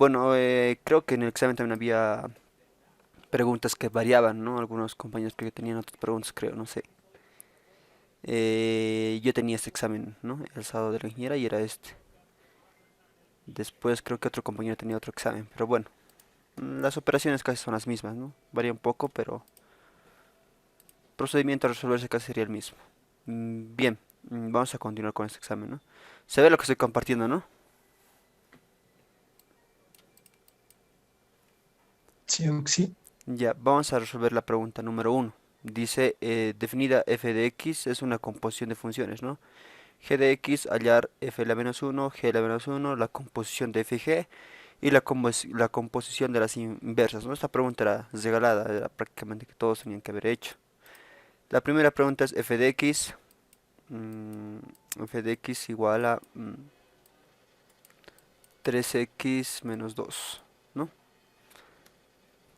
Bueno, creo que en el examen también había preguntas que variaban, ¿no? Algunos compañeros que tenían otras preguntas, creo, no sé. Yo tenía este examen, ¿no? El sábado de la ingeniera y era este. Después creo que otro compañero tenía otro examen, pero bueno, las operaciones casi son las mismas, ¿no? Varía un poco, pero el procedimiento a resolverse casi sería el mismo. Bien, vamos a continuar con este examen, ¿no? Se ve lo que estoy compartiendo, ¿no? Sí, sí, Ya, vamos a resolver la pregunta número uno. Dice, definida f de x es una composición de funciones, ¿no? G de x, hallar f la menos uno, g la menos uno, la composición de f y g y la composición de las inversas, ¿no? Esta pregunta era regalada, era prácticamente que todos tenían que haber hecho. La primera pregunta es f de x, mm, f de x igual a 3x menos 2, ¿no?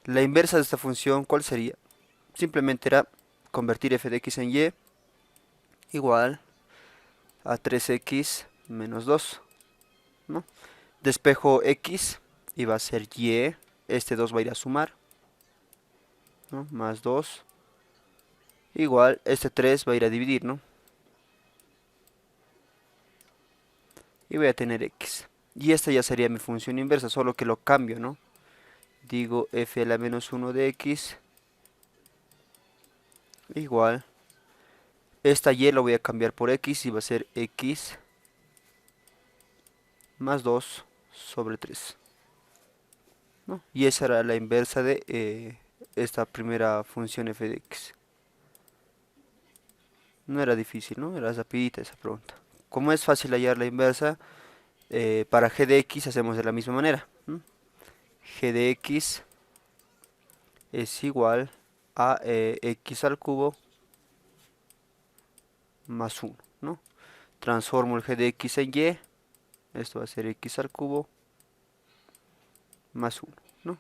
La inversa de esta función, ¿cuál sería? Simplemente era convertir f de x en y igual a 3x menos 2, ¿no? Despejo x y va a ser y, este 2 va a ir a sumar, ¿no? Más 2 igual, este 3 va a ir a dividir, ¿no? Y voy a tener x. Y esta ya sería mi función inversa, solo que lo cambio, ¿no? Digo f a la menos uno de x igual. Esta y lo voy a cambiar por x y va a ser x más 2 sobre 3, ¿no? Y esa era la inversa de esta primera función f de x. No era difícil, ¿no? Era rapidita esa pregunta. Como es fácil hallar la inversa, para g de x hacemos de la misma manera, ¿no? G de x es igual a x al cubo más uno, ¿no? Transformo el g de x en y, esto va a ser x al cubo más uno, ¿no?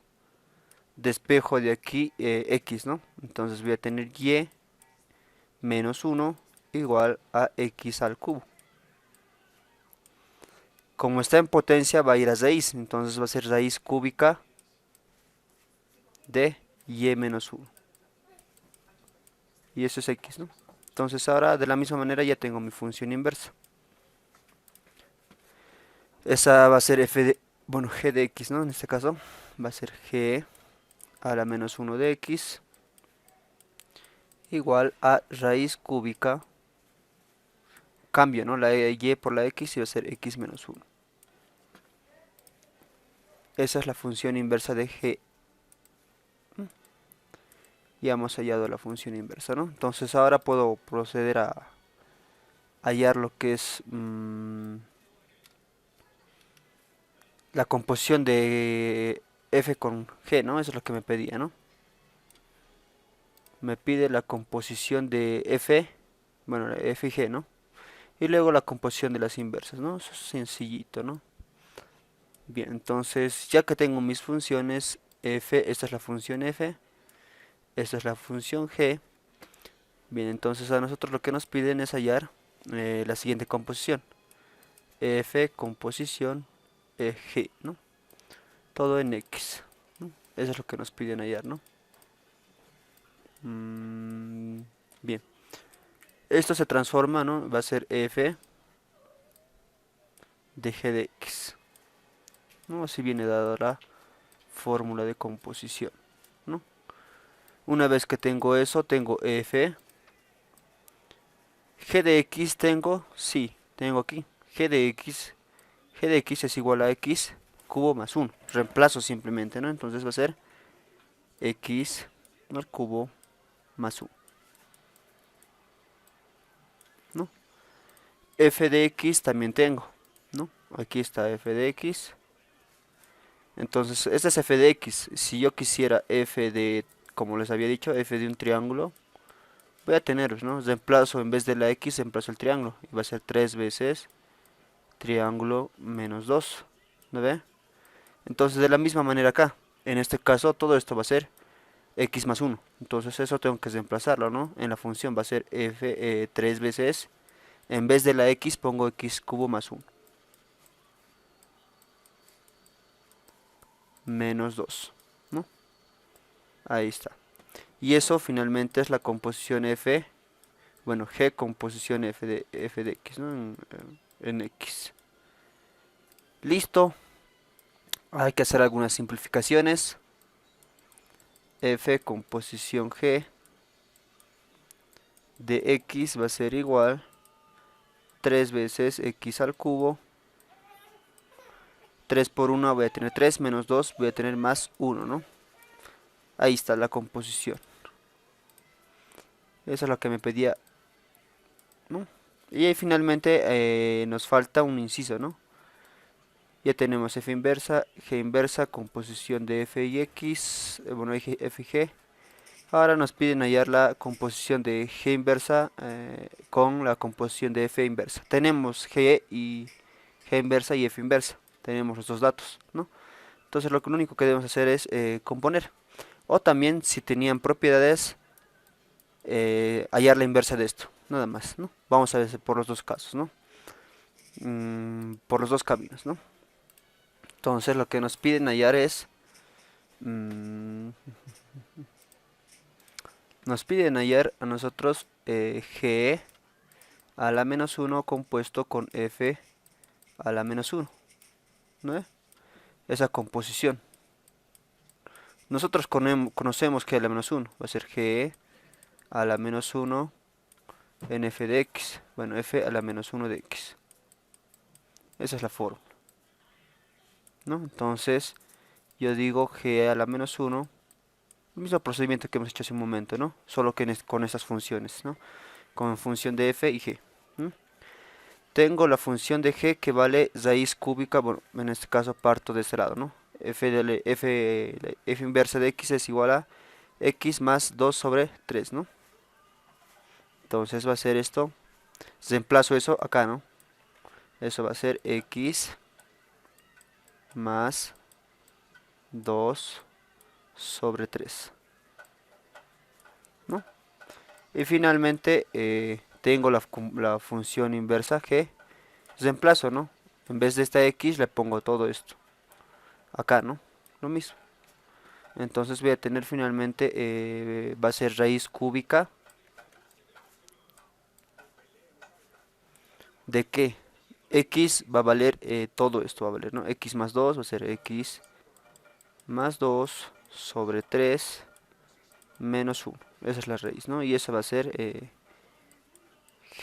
Despejo de aquí x, ¿no? Entonces voy a tener y menos uno igual a x al cubo. Como está en potencia va a ir a raíz, entonces va a ser raíz cúbica de y menos uno. Y eso es x, ¿no? Entonces ahora de la misma manera ya tengo mi función inversa. Esa va a ser bueno, g de x, ¿no? En este caso va a ser g a la menos uno de x igual a raíz cúbica, cambio, ¿no? La y por la x y va a ser x menos uno. Esa es la función inversa de g. Ya hemos hallado la función inversa, ¿no? Entonces ahora puedo proceder a hallar lo que es la composición de f con g, ¿no? Eso es lo que me pedía, ¿no? Me pide la composición de f, bueno, f y g, ¿no? Y luego la composición de las inversas, ¿no? Eso es sencillito, ¿no? Bien, entonces ya que tengo mis funciones f, esta es la función f, esta es la función g. Bien, entonces a nosotros lo que nos piden es hallar la siguiente composición. F composición g, ¿no? Todo en x, ¿no? Eso es lo que nos piden hallar, ¿no? Mm, bien, esto se transforma, ¿no? Va a ser f de g de x, ¿no? Así viene dada la fórmula de composición, ¿no? Una vez que tengo eso, tengo f. G de x tengo, sí, tengo aquí. G de x es igual a x cubo más uno. Reemplazo simplemente, ¿no? Entonces va a ser x al cubo más uno, ¿no? F de x también tengo, ¿no? Aquí está f de x. Entonces, este es f de x. Si yo quisiera f de, como les había dicho, f de un triángulo, voy a tener, ¿no? Reemplazo en vez de la x, reemplazo el triángulo. Y va a ser 3 veces triángulo menos 2, ¿no ve? Entonces, de la misma manera acá, en este caso, todo esto va a ser x más uno. Entonces, eso tengo que reemplazarlo, ¿no? En la función va a ser f 3 veces, en vez de la x pongo x cubo más uno. menos 2, ¿no? Ahí está. Y eso finalmente es la composición f, bueno, g composición f de x, ¿no? En x. Listo. Hay que hacer algunas simplificaciones. F composición g de x va a ser igual 3 veces x al cubo. 3 por 1 voy a tener 3, menos 2 voy a tener más 1, ¿no? Ahí está la composición. Eso es lo que me pedía, ¿no? Y ahí finalmente nos falta un inciso, ¿no? Ya tenemos f inversa, g inversa, composición de f y x, bueno, f y g. Ahora nos piden hallar la composición de g inversa con la composición de f inversa. Tenemos g inversa y f inversa. Tenemos los dos datos, ¿no? Entonces lo único que debemos hacer es componer. O también, si tenían propiedades, hallar la inversa de esto. Nada más, ¿no? Vamos a ver por los dos casos, ¿no? Por los dos caminos, ¿no? Entonces lo que nos piden hallar es... nos piden hallar a nosotros g a la menos 1 compuesto con f a la menos 1, ¿no? Esa composición. Nosotros conocemos que a la menos 1 va a ser g a la menos 1 en f de x. Bueno, f a la menos 1 de x. Esa es la fórmula, ¿no? Entonces, yo digo g a la menos 1, el mismo procedimiento que hemos hecho hace un momento, ¿no? Solo que con esas funciones, ¿no? Con función de f y g. Tengo la función de g que vale raíz cúbica, bueno, en este caso parto de este lado, ¿no? F inversa de x es igual a x más 2 sobre 3, ¿no? Entonces va a ser esto, reemplazo eso acá, ¿no? Eso va a ser x más 2 sobre 3, ¿no? Y finalmente tengo la función inversa g, reemplazo, ¿no? En vez de esta x le pongo todo esto acá, ¿no? Lo mismo. Entonces voy a tener finalmente, va a ser raíz cúbica de que x va a valer, todo esto va a valer, ¿no? X más 2 va a ser x más 2 sobre 3 menos 1. Esa es la raíz, ¿no? Y esa va a ser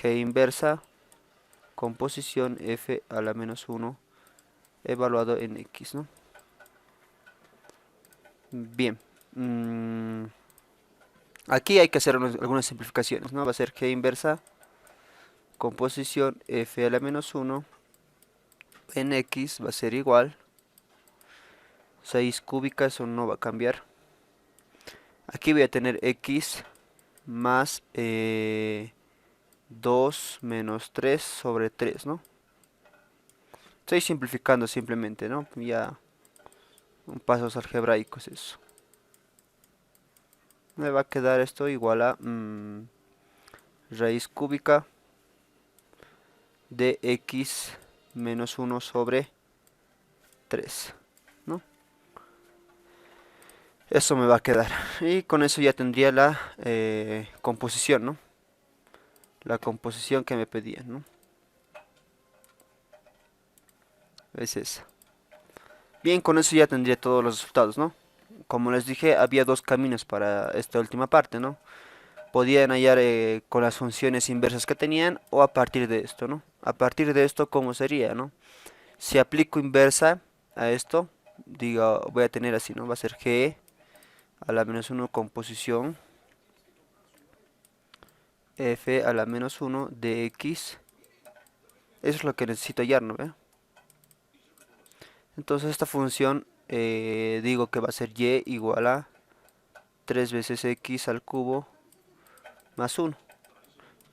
g inversa composición f a la menos 1 evaluado en x, ¿no? Bien. Aquí hay que hacer algunas simplificaciones, ¿no? Va a ser g inversa composición f a la menos 1 en x va a ser igual 6 cúbica, eso no va a cambiar. Aquí voy a tener x más 2 menos 3 sobre 3, ¿no? Estoy simplificando simplemente, ¿no? Ya un pasos algebraicos eso. Me va a quedar esto igual a raíz cúbica de x menos 1 sobre 3, ¿no? Eso me va a quedar. Y con eso ya tendría la composición, ¿no? La composición que me pedían, ¿no? Es esa. Bien, con eso ya tendría todos los resultados, ¿no? Como les dije, había dos caminos para esta última parte, ¿no? Podían hallar con las funciones inversas que tenían o a partir de esto, ¿no? A partir de esto, ¿cómo sería, no? Si aplico inversa a esto, digo, voy a tener así, ¿no? Va a ser g a la menos 1 composición f a la menos 1 de x. Eso es lo que necesito hallar, ¿no? Entonces esta función digo que va a ser y igual a 3 veces x al cubo más 1.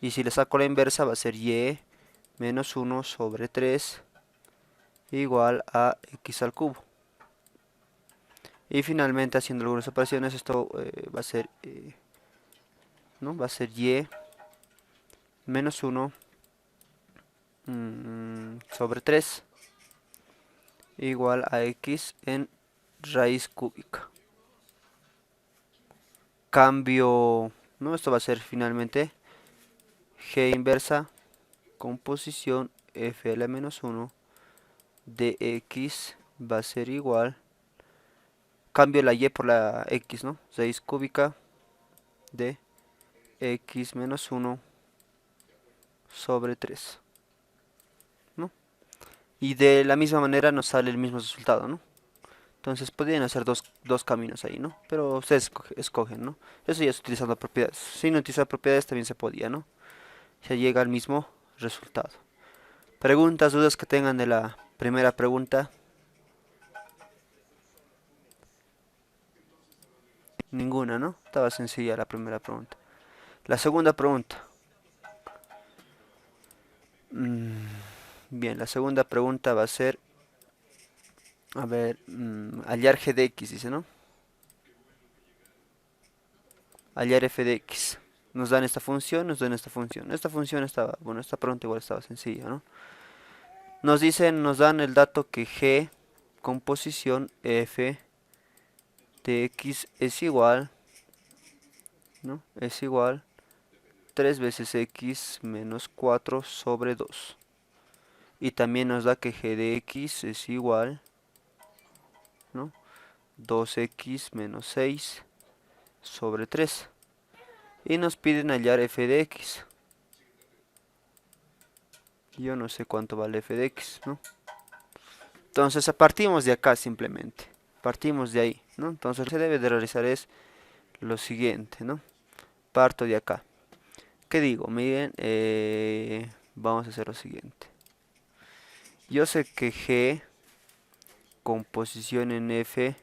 Y si le saco la inversa va a ser y menos 1 sobre 3 igual a x al cubo. Y finalmente haciendo algunas operaciones esto va a ser ¿no? Va a ser y menos 1 sobre 3 igual a x en raíz cúbica. Cambio, ¿no? Esto va a ser finalmente g inversa composición f a la menos 1 de x va a ser igual. Cambio la y por la x, ¿no? Raíz cúbica de x menos 1 sobre 3, ¿no? Y de la misma manera nos sale el mismo resultado, ¿no? Entonces podrían hacer dos caminos ahí, ¿no? Pero ustedes escogen, ¿no? Eso ya es utilizando propiedades. Sin utilizar propiedades también se podía, ¿no? Se llega al mismo resultado. Preguntas, dudas que tengan de la primera pregunta. Ninguna, ¿no? Estaba sencilla la primera pregunta. La segunda pregunta. Mm, Bien, la segunda pregunta va a ser, a ver, hallar g de x, dice, ¿no? Hallar f de x. Nos dan esta función, nos dan esta función. Esta función estaba, bueno, esta pregunta igual estaba sencilla, ¿no? Nos dicen, nos dan el dato que g composición f de x es igual, ¿no? Es igual 3 veces x menos 4 sobre 2. Y también nos da que g de x es igual, ¿no? 2x menos 6 sobre 3. Y nos piden hallar f de x. Yo no sé cuánto vale f de x, ¿no? Entonces partimos de acá simplemente. Partimos de ahí, ¿no? Entonces lo que se debe de realizar es lo siguiente, ¿no? Parto de acá. ¿Qué digo? Miren, vamos a hacer lo siguiente. Yo sé que g composición en f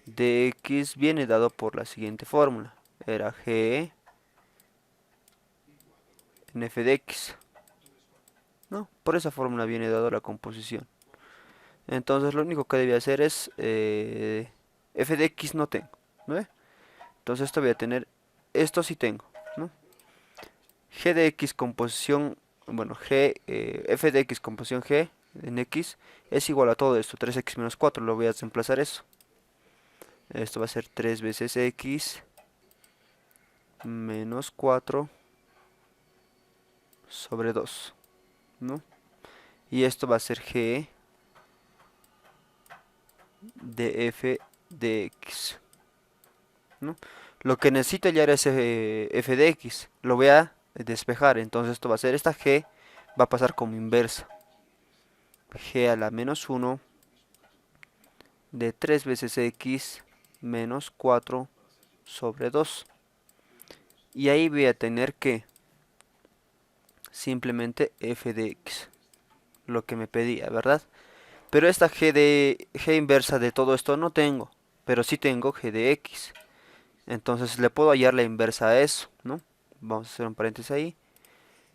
de x viene dado por la siguiente fórmula. Era g en f de x, ¿no? Por esa fórmula viene dado la composición. Entonces lo único que debía hacer es f de x no tengo, ¿no? Entonces esto voy a tener, esto sí tengo, ¿no? G de x composición, bueno, f de x composición g en x es igual a todo esto, 3x menos 4, lo voy a reemplazar eso. Esto va a ser 3 veces x menos 4 sobre 2, ¿no? Y esto va a ser g de f de x, ¿no? Lo que necesito hallar es f de x, lo voy a despejar, entonces esto va a ser, esta g va a pasar como inversa, g a la menos 1 de 3 veces x menos 4 sobre 2. Y ahí voy a tener que simplemente f de x, lo que me pedía, ¿verdad? Pero esta g inversa de todo esto no tengo, pero sí tengo g de x. Entonces le puedo hallar la inversa a eso, ¿no? Vamos a hacer un paréntesis ahí.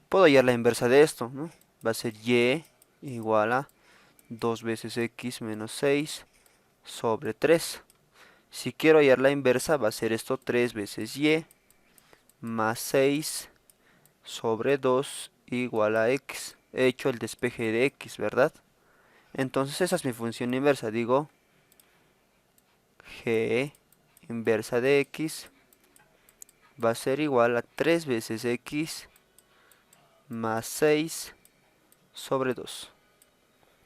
Puedo hallar la inversa de esto, ¿no? Va a ser y igual a 2 veces x menos 6 sobre 3. Si quiero hallar la inversa va a ser esto 3 veces y más 6 sobre 2 igual a x. He hecho el despeje de x, ¿verdad? Entonces esa es mi función inversa. Digo g inversa de x va a ser igual a 3 veces x más 6 sobre 2.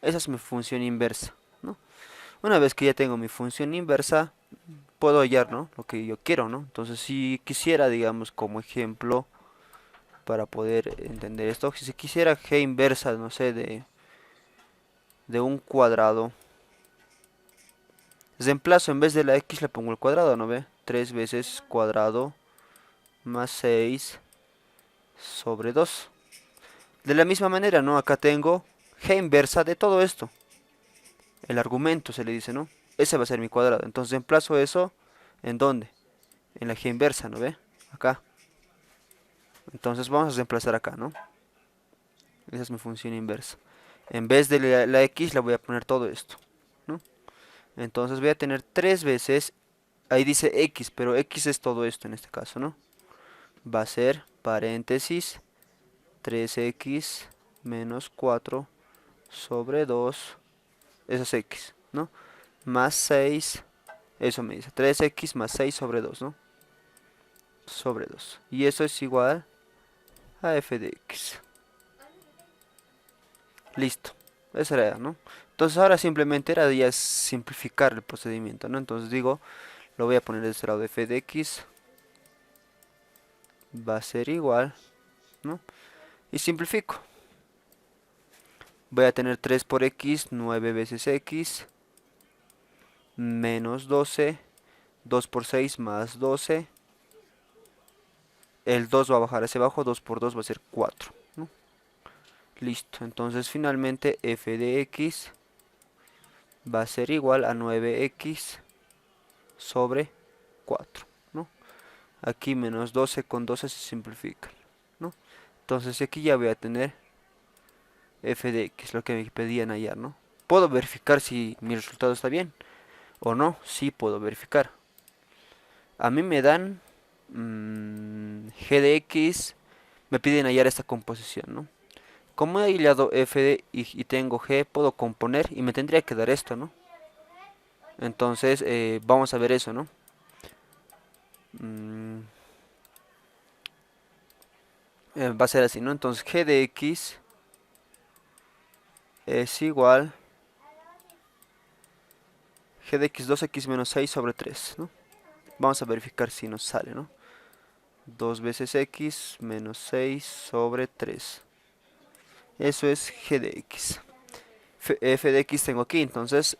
Esa es mi función inversa, ¿no? Una vez que ya tengo mi función inversa, puedo hallar, ¿no? Lo que yo quiero, ¿no? Entonces si quisiera, digamos, como ejemplo, para poder entender esto, si quisiera g inversa, no sé, de un cuadrado, reemplazo en vez de la x le pongo el cuadrado, ¿no ve? 3 veces cuadrado más 6 sobre 2. De la misma manera, ¿no? Acá tengo g inversa de todo esto. El argumento se le dice, ¿no? Ese va a ser mi cuadrado. Entonces reemplazo eso, ¿en dónde? En la g inversa, ¿no ve? Acá. Entonces vamos a reemplazar acá, ¿no? Esa es mi función inversa. En vez de la x le voy a poner todo esto, ¿no? Entonces voy a tener 3 veces, ahí dice x, pero x es todo esto en este caso, ¿no? Va a ser paréntesis 3x menos 4 sobre 2, eso es x, ¿no? más 6, eso me dice 3x más 6 sobre 2, ¿no? Sobre 2. Y eso es igual a f de x. Listo. Eso era, ¿no? Entonces ahora simplemente era ya simplificar el procedimiento, ¿no? Entonces digo, lo voy a poner de este lado de f de x. Va a ser igual, ¿no? Y simplifico. Voy a tener 3 por x, 9 veces x, menos 12, 2 por 6 más 12. El 2 va a bajar hacia abajo, 2 por 2 va a ser 4, ¿no? Listo, entonces finalmente f de x va a ser igual a 9x sobre 4, ¿no? Aquí menos 12 con 12 se simplifican, ¿no? Entonces aquí ya voy a tener f de x, lo que me pedían hallar, ¿no? Puedo verificar si mi resultado está bien o no. Sí puedo verificar. A mí me dan g de x, me piden hallar esta composición, ¿no? Como he hallado y tengo g, puedo componer y me tendría que dar esto, ¿no? Entonces vamos a ver eso, ¿no? Mm, Va a ser así, ¿no? Entonces g de x es igual g de x 2x menos 6 sobre 3, ¿no? Vamos a verificar si nos sale, ¿no? 2 veces x menos 6 sobre 3. Eso es g de x. F de x tengo aquí, entonces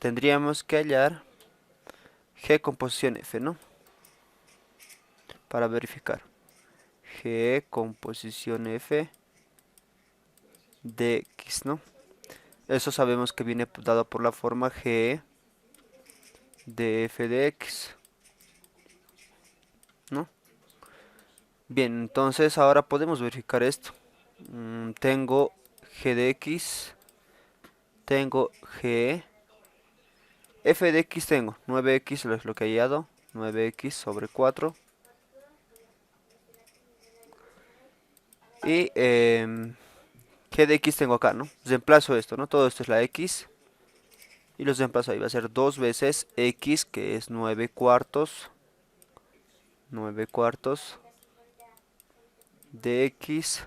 tendríamos que hallar g composición f, ¿no? Para verificar. G composición f de x, ¿no? Eso sabemos que viene dado por la forma g de f de x, ¿no? Bien, entonces ahora podemos verificar esto. Tengo g de x, tengo g, f de x tengo 9x, es lo que he hallado, 9x sobre 4. Y g de x tengo acá, ¿no? Reemplazo esto, ¿no? Todo esto es la x. Y los reemplazo ahí. Va a ser 2 veces x, que es 9 cuartos. 9 cuartos de x.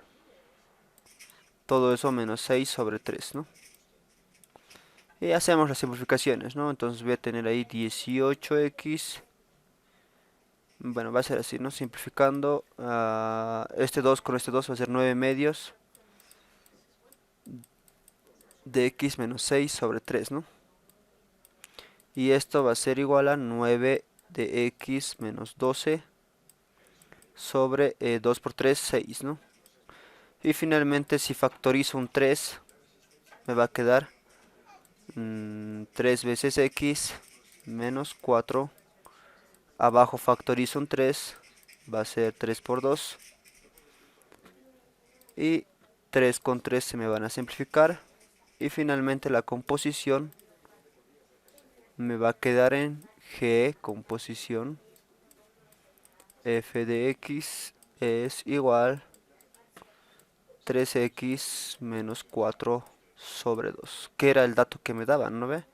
Todo eso menos 6 sobre 3, ¿no? Y hacemos las simplificaciones, ¿no? Entonces voy a tener ahí 18x. Bueno, va a ser así, ¿no? Simplificando. Este 2 con este 2 va a ser 9 medios de x menos 6 sobre 3, ¿no? Y esto va a ser igual a 9 de x menos 12 sobre 2 por 3, 6, ¿no? Y finalmente si factorizo un 3, me va a quedar 3 veces x menos 4. Abajo factorizo un 3, va a ser 3 por 2. Y 3 con 3 se me van a simplificar. Y finalmente la composición me va a quedar en g composición f de x es igual 3x menos 4 sobre 2, que era el dato que me daban, ¿no ve?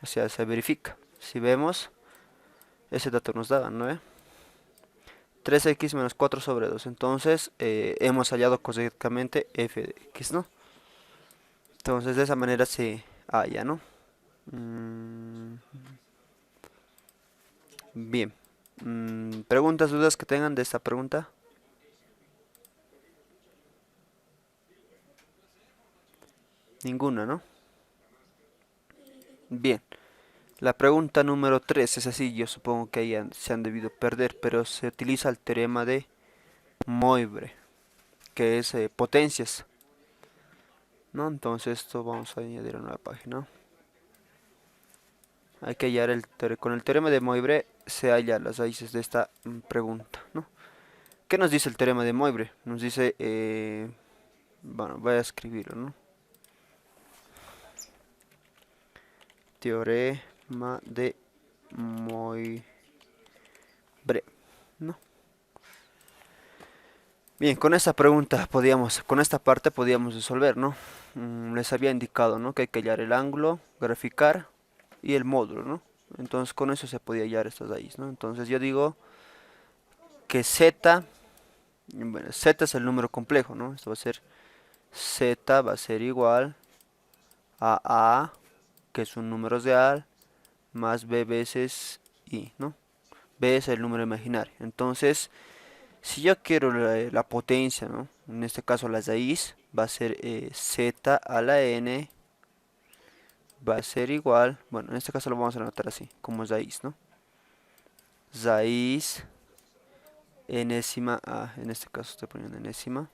O sea, se verifica. Si vemos, ese dato nos daban, ¿no ve? 3x menos 4 sobre 2. Entonces, hemos hallado correctamente f de x, ¿no? Entonces, de esa manera se halla, ¿no? Bien. ¿Preguntas, dudas que tengan de esta pregunta? Ninguna, ¿no? Bien. La pregunta número 3 es así, yo supongo que ahí se han debido perder, pero se utiliza el teorema de Moivre, que es potencias, ¿no? Entonces esto vamos a añadir a una nueva página. Hay que hallar con el teorema de Moivre se hallan las raíces de esta pregunta, ¿no? ¿Qué nos dice el teorema de Moivre? Nos dice, bueno, voy a escribirlo, ¿no? Teorema de Moivre, ¿no? Bien, con esta pregunta con esta parte podíamos resolver, ¿no? Les había indicado, ¿no? Que hay que hallar el ángulo, graficar y el módulo, ¿no? Entonces con eso se podía hallar estas raíces, ¿no? Entonces yo digo que z, bueno, z es el número complejo, ¿no? Esto va a ser z va a ser igual a, que es un número real, más b veces i, ¿no? B es el número imaginario. Entonces, si yo quiero la potencia, ¿no? En este caso la raíz va a ser z a la n va a ser igual, bueno, en este caso lo vamos a anotar así, como raíz, ¿no? Raíz enésima a, en este caso estoy poniendo enésima,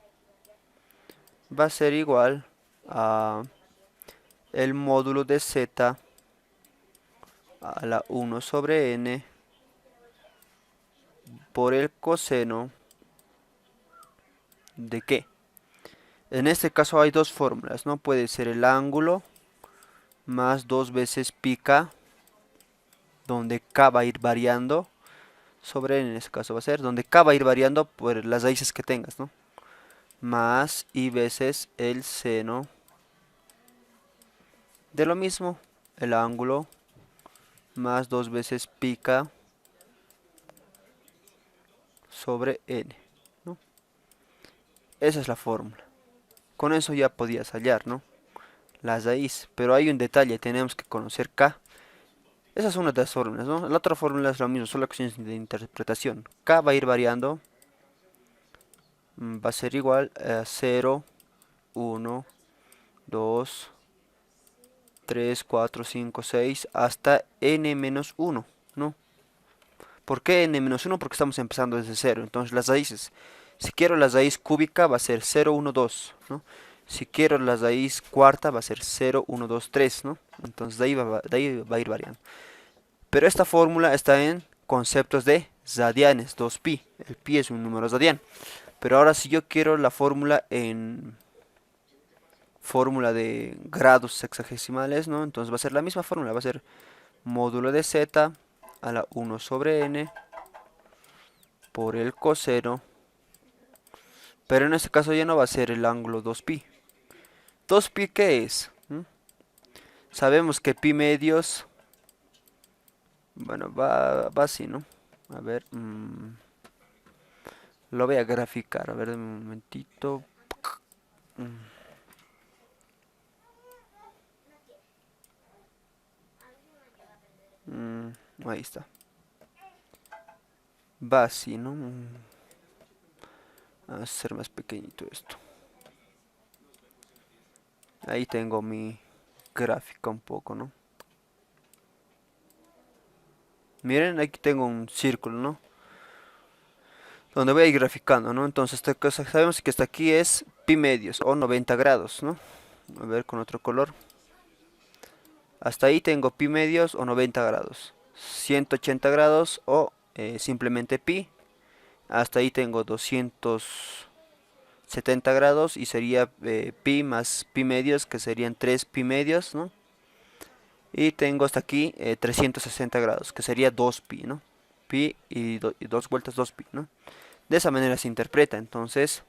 va a ser igual a el módulo de z a la 1 sobre n por el coseno de qué. En este caso hay dos fórmulas, ¿no? Puede ser el ángulo más 2 veces pi k, donde k va a ir variando, sobre n en este caso va a ser, donde k va a ir variando por las raíces que tengas, ¿no? Más i veces el seno de lo mismo, el ángulo más 2 veces pi k sobre n, ¿no? Esa es la fórmula. Con eso ya podías hallar, ¿no? La raíz. Pero hay un detalle, tenemos que conocer k. Esa es una de las fórmulas, ¿no? La otra fórmula es lo mismo, solo cuestiones de interpretación. K va a ir variando, va a ser igual a 0, 1, 2, 3, 4, 5, 6, hasta n menos 1, ¿no? ¿Por qué n menos 1? Porque estamos empezando desde 0. Entonces las raíces, si quiero la raíz cúbica va a ser 0, 1, 2, ¿no? Si quiero la raíz cuarta va a ser 0, 1, 2, 3, ¿no? Entonces de ahí va a ir variando. Pero esta fórmula está en conceptos de radianes, 2pi. El pi es un número radian. Pero ahora si yo quiero la fórmula en fórmula de grados sexagesimales, ¿no? Entonces va a ser la misma fórmula, va a ser módulo de z a la 1 sobre n por el coseno. Pero en este caso ya no va a ser el ángulo 2pi. ¿2pi qué es? Sabemos que pi medios, bueno, va así, ¿no? A ver, lo voy a graficar, a ver, un momentito. Ahí está. Va así, ¿no? A hacer más pequeñito esto. Ahí tengo mi gráfica un poco, ¿no? Miren, aquí tengo un círculo, ¿no? Donde voy a ir graficando, ¿no? Entonces esta cosa, sabemos que hasta aquí es pi medios o 90 grados, ¿no? A ver con otro color. Hasta ahí tengo pi medios o 90 grados. 180 grados o simplemente pi. Hasta ahí tengo 270 grados y sería pi más pi medios, que serían 3 pi medios, ¿no? Y tengo hasta aquí 360 grados, que sería 2 pi, ¿no? Pi y 2 vueltas 2 pi, ¿no? De esa manera se interpreta. Entonces,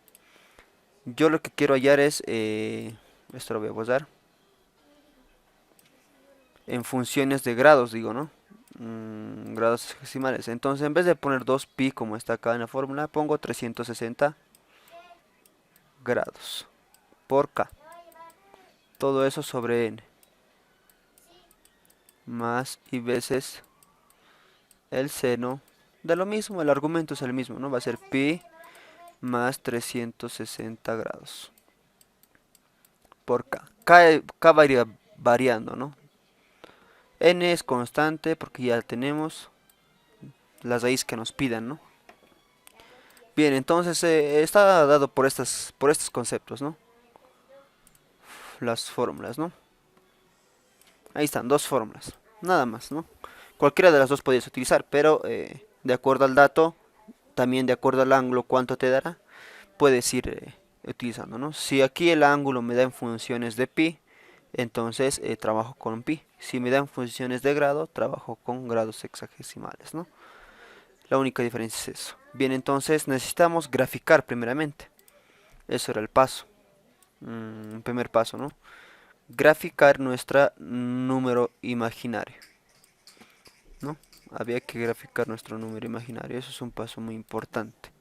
yo lo que quiero hallar es, esto lo voy a borrar, en funciones de grados, digo, ¿no? Grados decimales. Entonces, en vez de poner 2pi como está acá en la fórmula, pongo 360 grados por k. Todo eso sobre n. Más y veces el seno de lo mismo, el argumento es el mismo, ¿no? Va a ser pi más 360 grados por k. K va a ir variando, ¿no? N es constante porque ya tenemos la raíz que nos pidan, ¿no? Bien, entonces está dado por estos conceptos, ¿no? Las fórmulas, ¿no? Ahí están, dos fórmulas, nada más, ¿no? Cualquiera de las dos podías utilizar, pero de acuerdo al dato, también de acuerdo al ángulo, cuánto te dará, puedes ir utilizando, ¿no? Si aquí el ángulo me da en funciones de pi, entonces trabajo con pi. Si me dan funciones de grado, trabajo con grados sexagesimales, ¿no? La única diferencia es eso. Bien, entonces necesitamos graficar primeramente. Eso era el paso. Primer paso, ¿no? Graficar nuestro número imaginario. Había que graficar nuestro número imaginario, eso es un paso muy importante.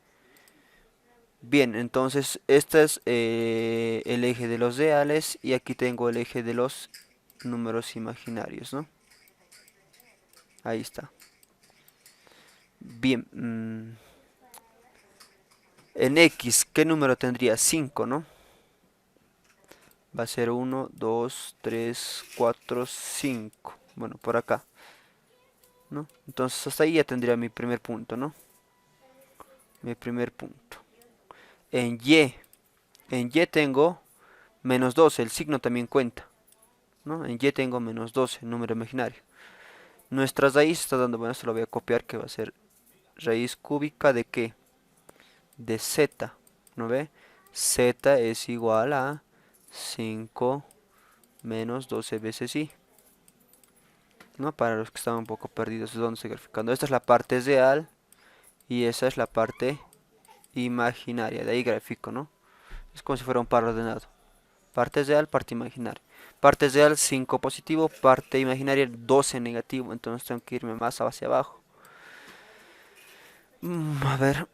Bien, entonces este es el eje de los reales y aquí tengo el eje de los números imaginarios, ¿no? Ahí está. Bien, en X, ¿qué número tendría? 5, ¿no? Va a ser 1, 2, 3, 4, 5. Bueno, por acá, ¿no? Entonces hasta ahí ya tendría mi primer punto, ¿no? Mi primer punto. En Y, en Y tengo menos 12, el signo también cuenta, ¿no? En Y tengo menos 12, número imaginario. Nuestra raíz está dando, bueno, esto lo voy a copiar, que va a ser raíz cúbica de ¿qué? De Z, ¿no ve? Z es igual a 5 menos 12 veces Y, ¿no? Para los que están un poco perdidos de dónde estoy graficando. Esta es la parte real y esa es la parte imaginaria. De ahí grafico, ¿no? Es como si fuera un par ordenado. Parte real, parte imaginaria. Parte real 5 positivo, parte imaginaria 12 negativo. Entonces tengo que irme más hacia abajo. A ver,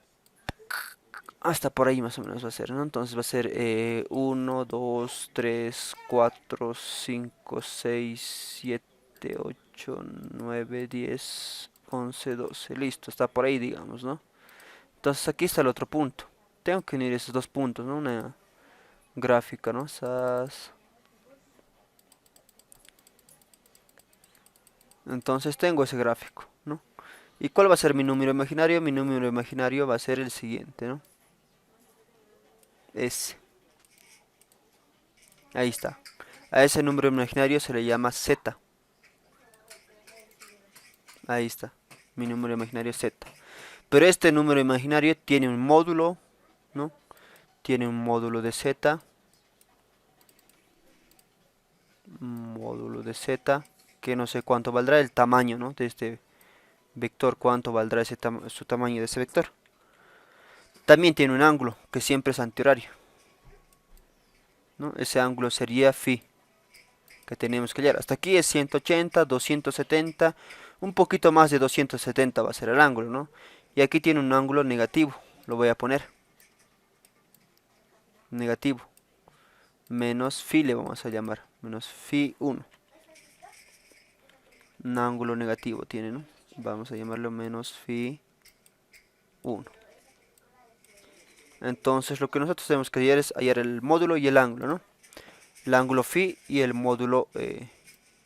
hasta por ahí más o menos va a ser, ¿no? Entonces va a ser 1, 2, 3, 4, 5, 6, 7, 8, 9, 10, 11, 12. Listo, está por ahí, digamos, ¿no? Entonces aquí está el otro punto. Tengo que unir esos dos puntos, ¿no? Una gráfica, ¿no? Entonces tengo ese gráfico, ¿no? ¿Y cuál va a ser mi número imaginario? Mi número imaginario va a ser el siguiente, ¿no? Ese. Ahí está. A ese número imaginario se le llama Z. Ahí está. Mi número imaginario es Z. Pero este número imaginario tiene un módulo, ¿no? Tiene un módulo de Z. Un módulo de Z. Que no sé cuánto valdrá el tamaño, ¿no? De este vector. Cuánto valdrá su tamaño de ese vector. También tiene un ángulo que siempre es antihorario, ¿no? Ese ángulo sería phi, que tenemos que hallar. Hasta aquí es 180, 270, un poquito más de 270 va a ser el ángulo, ¿no? Y aquí tiene un ángulo negativo, lo voy a poner, negativo, menos phi le vamos a llamar, menos phi 1, un ángulo negativo tiene, ¿no? Vamos a llamarlo menos phi 1. Entonces lo que nosotros tenemos que hallar es hallar el módulo y el ángulo, ¿no? El ángulo phi y el módulo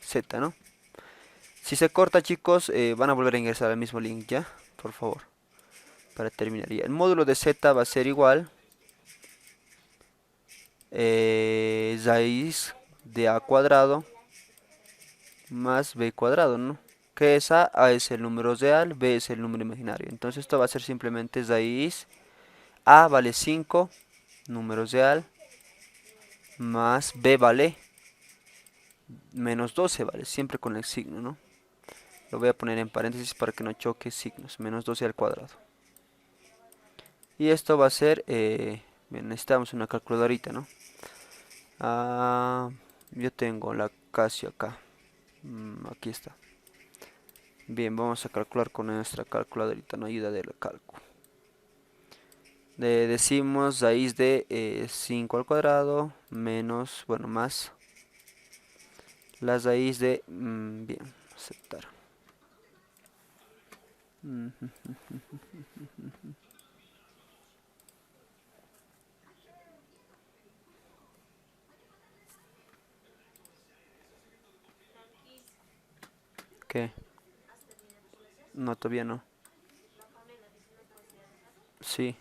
z, ¿no? Si se corta, chicos, van a volver a ingresar al mismo link, ¿ya? Por favor, para terminar ya. El módulo de z va a ser igual raíz de a cuadrado más b cuadrado, ¿no? ¿Qué es a? A es el número real, b es el número imaginario. Entonces esto va a ser simplemente raíz. A vale 5, número real, más b vale menos 12, vale, siempre con el signo, ¿no? Lo voy a poner en paréntesis para que no choque signos, menos 12 al cuadrado. Y esto va a ser, bien, necesitamos una calculadorita, ¿no? Yo tengo la Casio acá. Aquí está. Bien, vamos a calcular con nuestra calculadorita, no ayuda del cálculo. Decimos raíz de 5 al cuadrado menos, bueno, más la raíz de, bien, aceptar. ¿Qué? No, todavía no. Sí,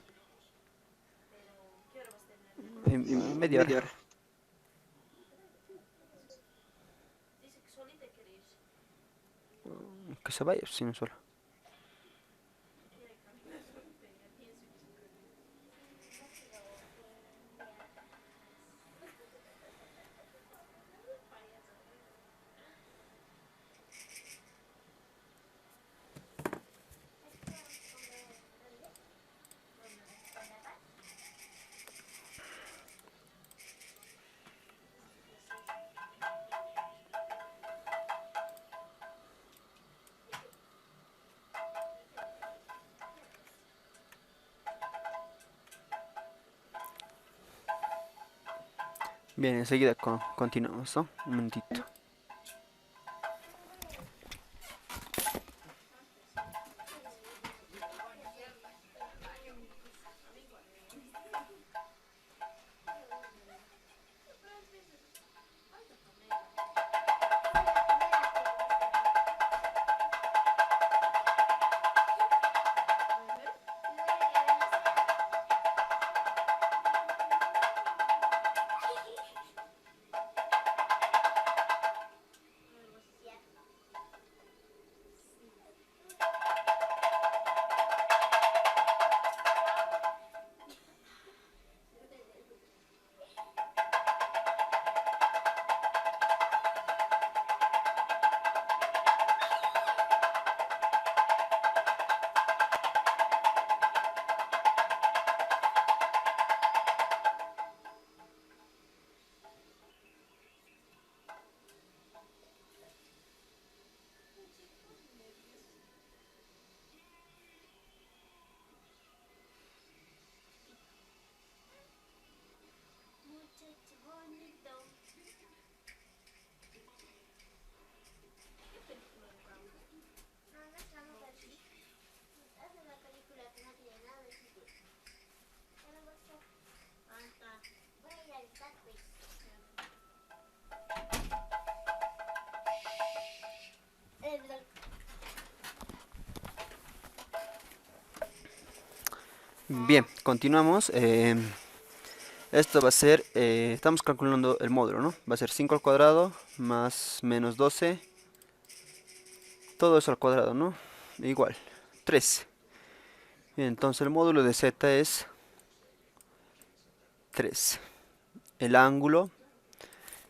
en media hora. Media hora. Que se vaya sin solo. Bien, enseguida continuamos, ¿no? Un momentito. Bien, continuamos. Esto va a ser, estamos calculando el módulo, ¿no? Va a ser 5 al cuadrado más menos 12. Todo eso al cuadrado, ¿no? Igual, 13. Bien, entonces el módulo de z es 3. El ángulo.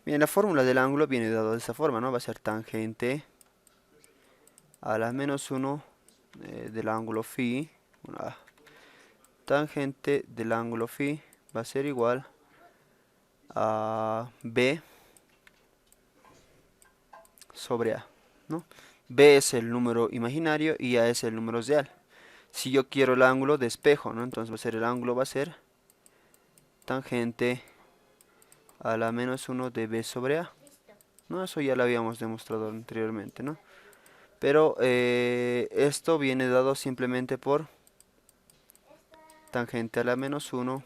Bien, la fórmula del ángulo viene dado de esa forma, ¿no? Va a ser tangente a la menos 1 del ángulo phi. Bueno, tangente del ángulo phi va a ser igual a b sobre a, ¿no? B es el número imaginario y a es el número real. Si yo quiero el ángulo de espejo, ¿no? Entonces el ángulo va a ser tangente a la menos 1 de b sobre a, ¿no? Eso ya lo habíamos demostrado anteriormente, ¿no? Pero esto viene dado simplemente por tangente a la menos 1.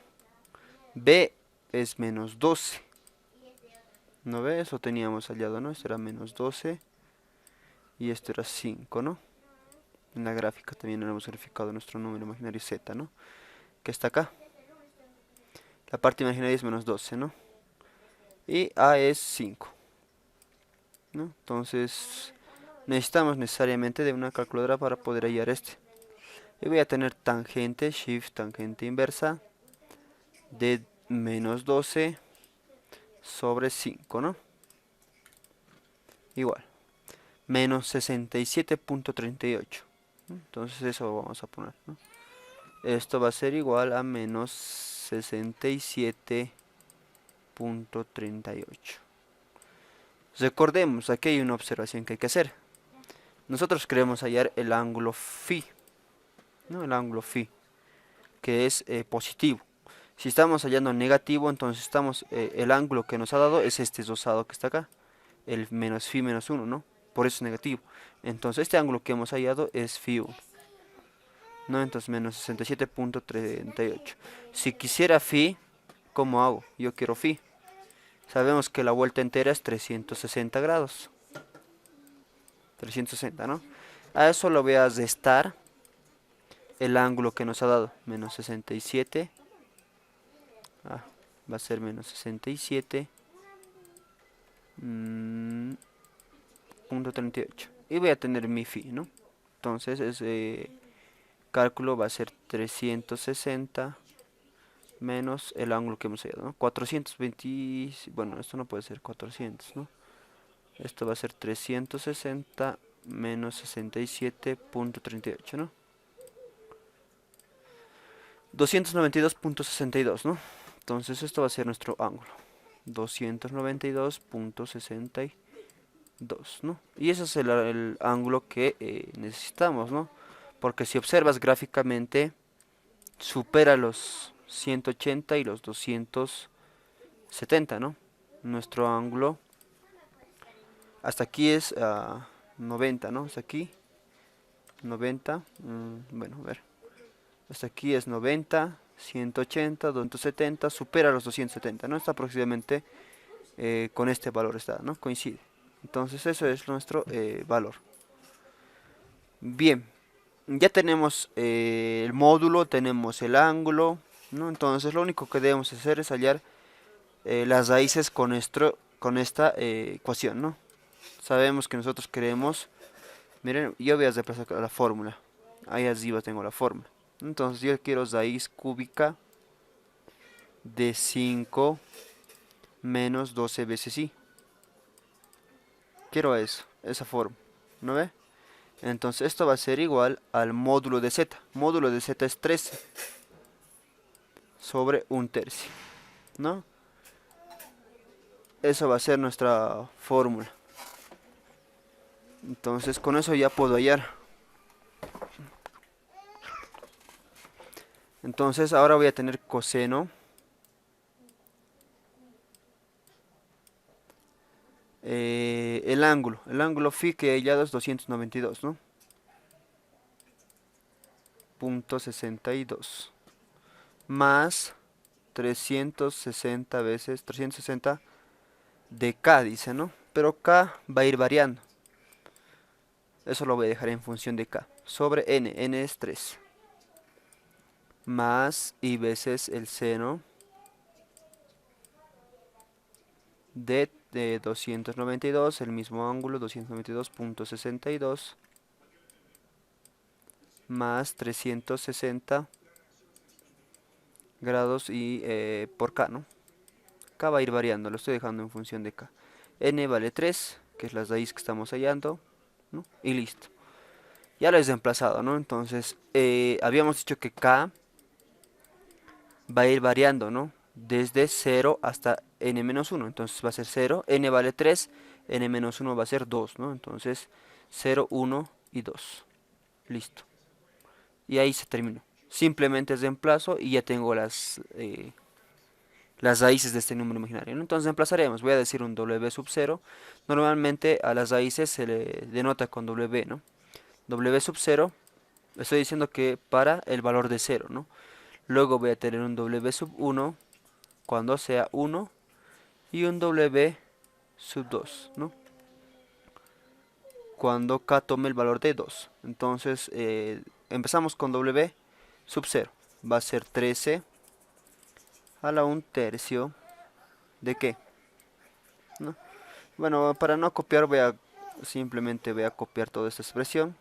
B es menos 12. ¿No ve? Eso teníamos hallado, ¿no? Esto era menos 12 y esto era 5, ¿no? En la gráfica también hemos verificado nuestro número imaginario z, ¿no? Que está acá. La parte imaginaria es menos 12, ¿no? Y a es 5, ¿no? Entonces necesitamos necesariamente de una calculadora para poder hallar este. Y voy a tener tangente, shift, tangente inversa de menos 12 sobre 5, ¿no? Igual, menos 67.38. Entonces eso vamos a poner, ¿no? Esto va a ser igual a menos 67.38. Recordemos, aquí hay una observación que hay que hacer. Nosotros queremos hallar el ángulo phi, ¿no? El ángulo phi, que es positivo. Si estamos hallando negativo, entonces el ángulo que nos ha dado es este rosado que está acá, el menos phi menos 1, ¿no? Por eso es negativo. Entonces este ángulo que hemos hallado es phi 1, ¿no? Entonces menos 67.38. Si quisiera phi, ¿cómo hago? Yo quiero phi. Sabemos que la vuelta entera es 360 grados. 360, ¿no? A eso lo voy a restar el ángulo que nos ha dado, menos 67. Va a ser menos 67. Punto 38. Y voy a tener mi phi, ¿no? Entonces ese cálculo va a ser 360 menos el ángulo que hemos hallado, ¿no? 420, bueno, esto no puede ser 400, ¿no? Esto va a ser 360 menos 67.38, ¿no? 292.62, ¿no? Entonces esto va a ser nuestro ángulo. 292.62, ¿no? Y ese es el ángulo que necesitamos, ¿no? Porque si observas gráficamente, supera los 180 y los 270, ¿no? nuestro ángulo. Hasta aquí es 90, ¿no? Hasta aquí 90. Bueno, a ver. Hasta aquí es 90, 180, 270, supera los 270, ¿no? Está aproximadamente con este valor, está, ¿no? Coincide. Entonces eso es nuestro valor. Bien, ya tenemos el módulo, tenemos el ángulo, ¿no? Entonces lo único que debemos hacer es hallar las raíces con esta ecuación, ¿no? Sabemos que nosotros queremos, miren, yo voy a reemplazar la fórmula, ahí arriba tengo la fórmula. Entonces yo quiero raíz cúbica de 5 menos 12 veces i. Quiero eso, esa forma, ¿no ve? Entonces esto va a ser igual al módulo de z. Módulo de z es 13 sobre un tercio, ¿no? Eso va a ser nuestra fórmula. Entonces con eso ya puedo hallar. Entonces ahora voy a tener coseno el ángulo phi que he hallado es 292, ¿no? Punto 62 más 360 veces 360 de k, dice, ¿no? Pero k va a ir variando. Eso lo voy a dejar en función de k. Sobre n es 3. Más y veces el seno de 292, el mismo ángulo, 292.62 más 360 grados y por k, ¿no? K va a ir variando, lo estoy dejando en función de k. N vale 3, que es la raíz que estamos hallando, ¿no? Y listo. Ya lo he reemplazado, ¿no? Entonces, habíamos dicho que k va a ir variando, ¿no? Desde 0 hasta n-1. Entonces va a ser 0, n vale 3, n-1 va a ser 2, ¿no? Entonces 0, 1 y 2. Listo. Y ahí se terminó. Simplemente reemplazo y ya tengo las raíces de este número imaginario, ¿no? Entonces reemplazaremos. Voy a decir un w sub 0. Normalmente a las raíces se le denota con w, ¿no? W sub 0, estoy diciendo que para el valor de 0, ¿no? Luego voy a tener un w sub 1 cuando sea 1 y un w sub 2, ¿no? Cuando k tome el valor de 2. Entonces empezamos con w sub 0. Va a ser 13 a la 1 tercio de qué, ¿no? Bueno, para no copiar simplemente voy a copiar toda esta expresión,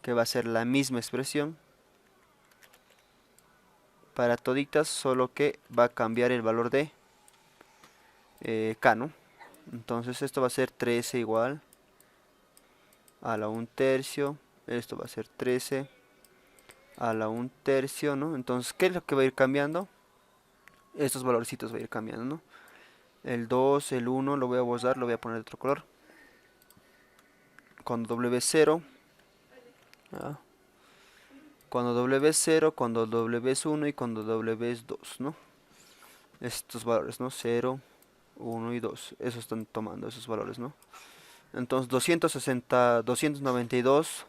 que va a ser la misma expresión para toditas, solo que va a cambiar el valor de k, ¿no? Entonces esto va a ser 13 igual a la 1 tercio, esto va a ser 13 a la 1 tercio, ¿no? Entonces, ¿qué es lo que va a ir cambiando? Estos valorcitos va a ir cambiando, ¿no? El 2, el 1 lo voy a borrar, lo voy a poner de otro color. Cuando w es 0, cuando w es 0, cuando w es 1 y cuando w es 2, ¿no? Estos valores, ¿no? 0, 1 y 2, esos están tomando esos valores, ¿no? Entonces 292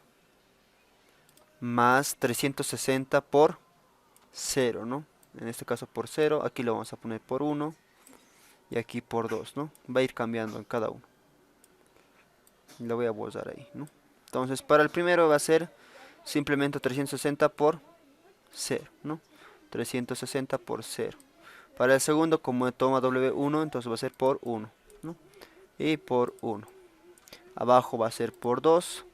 más 360 por 0, ¿no? En este caso por 0, aquí lo vamos a poner por 1 y aquí por 2, ¿no? Va a ir cambiando en cada uno. Lo voy a borrar ahí, ¿no? Entonces para el primero va a ser simplemente 360 por 0, ¿no? 360 por 0. Para el segundo, como toma W1, entonces va a ser por 1, ¿no? Y por 1. Abajo va a ser por 2.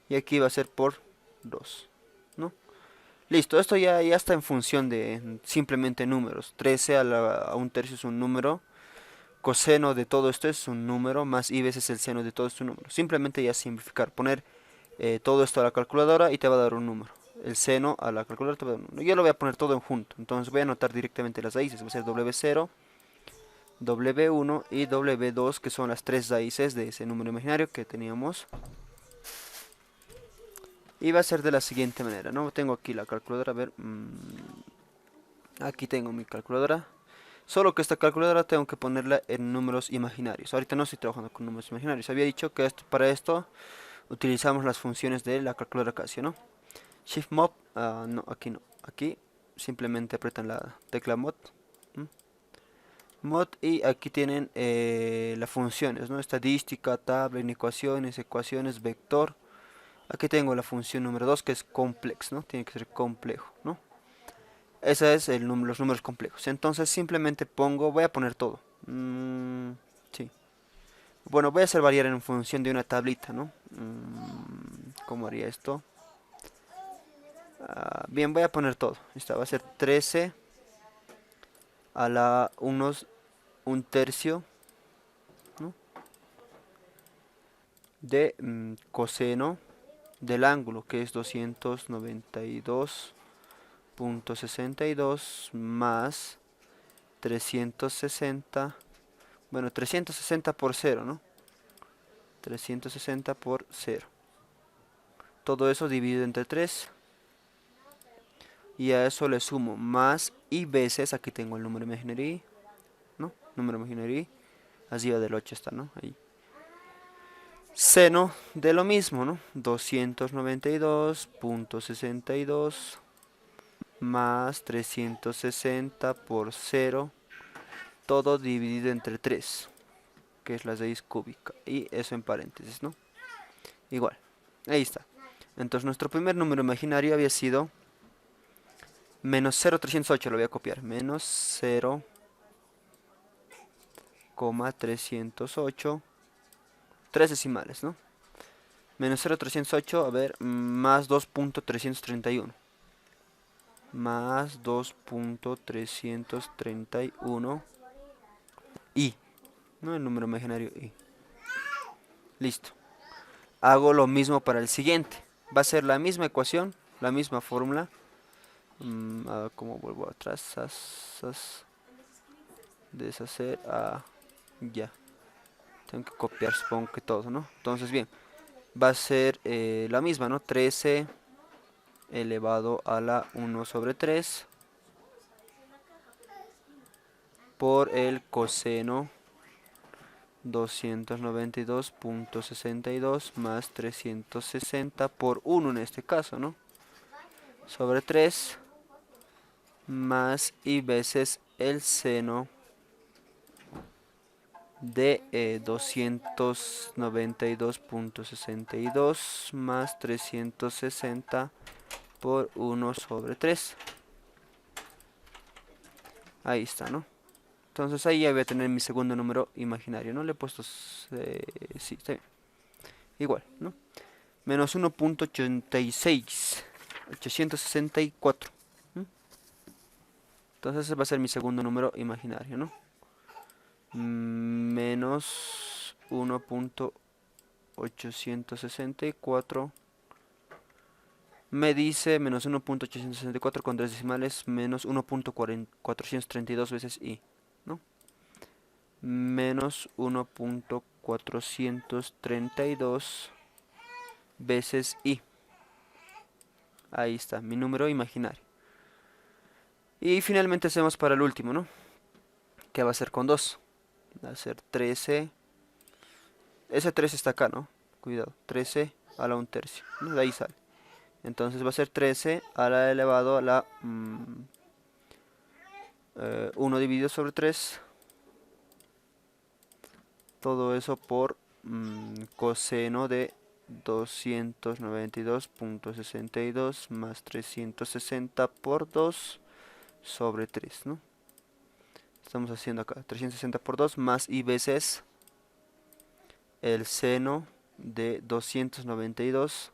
Y aquí va a ser por 2, ¿no? Listo, esto ya está en función de simplemente números. 13 a 1 tercio es un número. Coseno de todo esto es un número, más i veces el seno de todo esto es un número. Simplemente ya simplificar, poner todo esto a la calculadora y te va a dar un número. El seno a la calculadora te va a dar un número. Yo lo voy a poner todo en junto. Entonces voy a anotar directamente las raíces. Va a ser W0, W1 y W2, que son las tres raíces de ese número imaginario que teníamos. Y va a ser de la siguiente manera, ¿no? Tengo aquí la calculadora, a ver. Aquí tengo mi calculadora. Solo que esta calculadora tengo que ponerla en números imaginarios. Ahorita no estoy trabajando con números imaginarios. Había dicho que para esto utilizamos las funciones de la calculadora Casio, ¿no? Shift Mod, no, aquí no. Aquí simplemente apretan la tecla Mod. ¿M? Mod y aquí tienen las funciones, ¿no? Estadística, tabla, inecuaciones, ecuaciones, vector. Aquí tengo la función número 2 que es complex, ¿no? Tiene que ser complejo, ¿no? Ese es los números complejos. Entonces simplemente pongo, voy a poner todo. Sí. Bueno, voy a hacer variar en función de una tablita, ¿no? ¿Cómo haría esto? Bien, voy a poner todo. Esta va a ser 13 a la un tercio, ¿no? De coseno del ángulo, que es 292.62 más 360. Bueno, 360 por cero, ¿no? 360 por cero. Todo eso dividido entre 3. Y a eso le sumo más y veces. Aquí tengo el número imaginario, ¿no? Número imaginario. Arriba del 8 está, ¿no? Ahí. Seno de lo mismo, ¿no? 292.62 más 360 por cero. Todo dividido entre 3, que es la raíz cúbica. Y eso en paréntesis, ¿no? Igual. Ahí está. Entonces nuestro primer número imaginario había sido menos 0,308. Lo voy a copiar. Menos 0,308. Tres decimales, ¿no? Menos 0,308, a ver, más 2.331. Más 2.331. Y, ¿no? El número imaginario y. Listo. Hago lo mismo para el siguiente. Va a ser la misma ecuación, la misma fórmula. A ver cómo vuelvo atrás. Deshacer. Ya. Tengo que copiar, supongo que todo, ¿no? Entonces, bien. Va a ser la misma, ¿no? 13 elevado a la 1 sobre 3 por el coseno 292.62 más 360 por 1 en este caso, ¿no? Sobre 3 más y veces el seno de 292.62 más 360 por 1 sobre 3. Ahí está, ¿no? Entonces ahí ya voy a tener mi segundo número imaginario, ¿no? Le he puesto, sí, está bien. Igual, ¿no? Menos 1.86, 864. Entonces ese va a ser mi segundo número imaginario, ¿no? Menos 1.864. Me dice menos 1.864 con tres decimales, menos 1.432 veces i, ¿no? Menos 1.432 veces i. Ahí está, mi número imaginario. Y finalmente hacemos para el último, ¿no? Que va a ser con 2. Va a ser 13. Ese 13 está acá, ¿no? Cuidado, 13 a la un tercio, ¿no? De ahí sale. Entonces va a ser 13 a la elevado a la 1 dividido sobre 3. Todo eso por coseno de 292.62 más 360 por 2 sobre 3, ¿no? Estamos haciendo acá 360 por 2 más y veces el seno de 292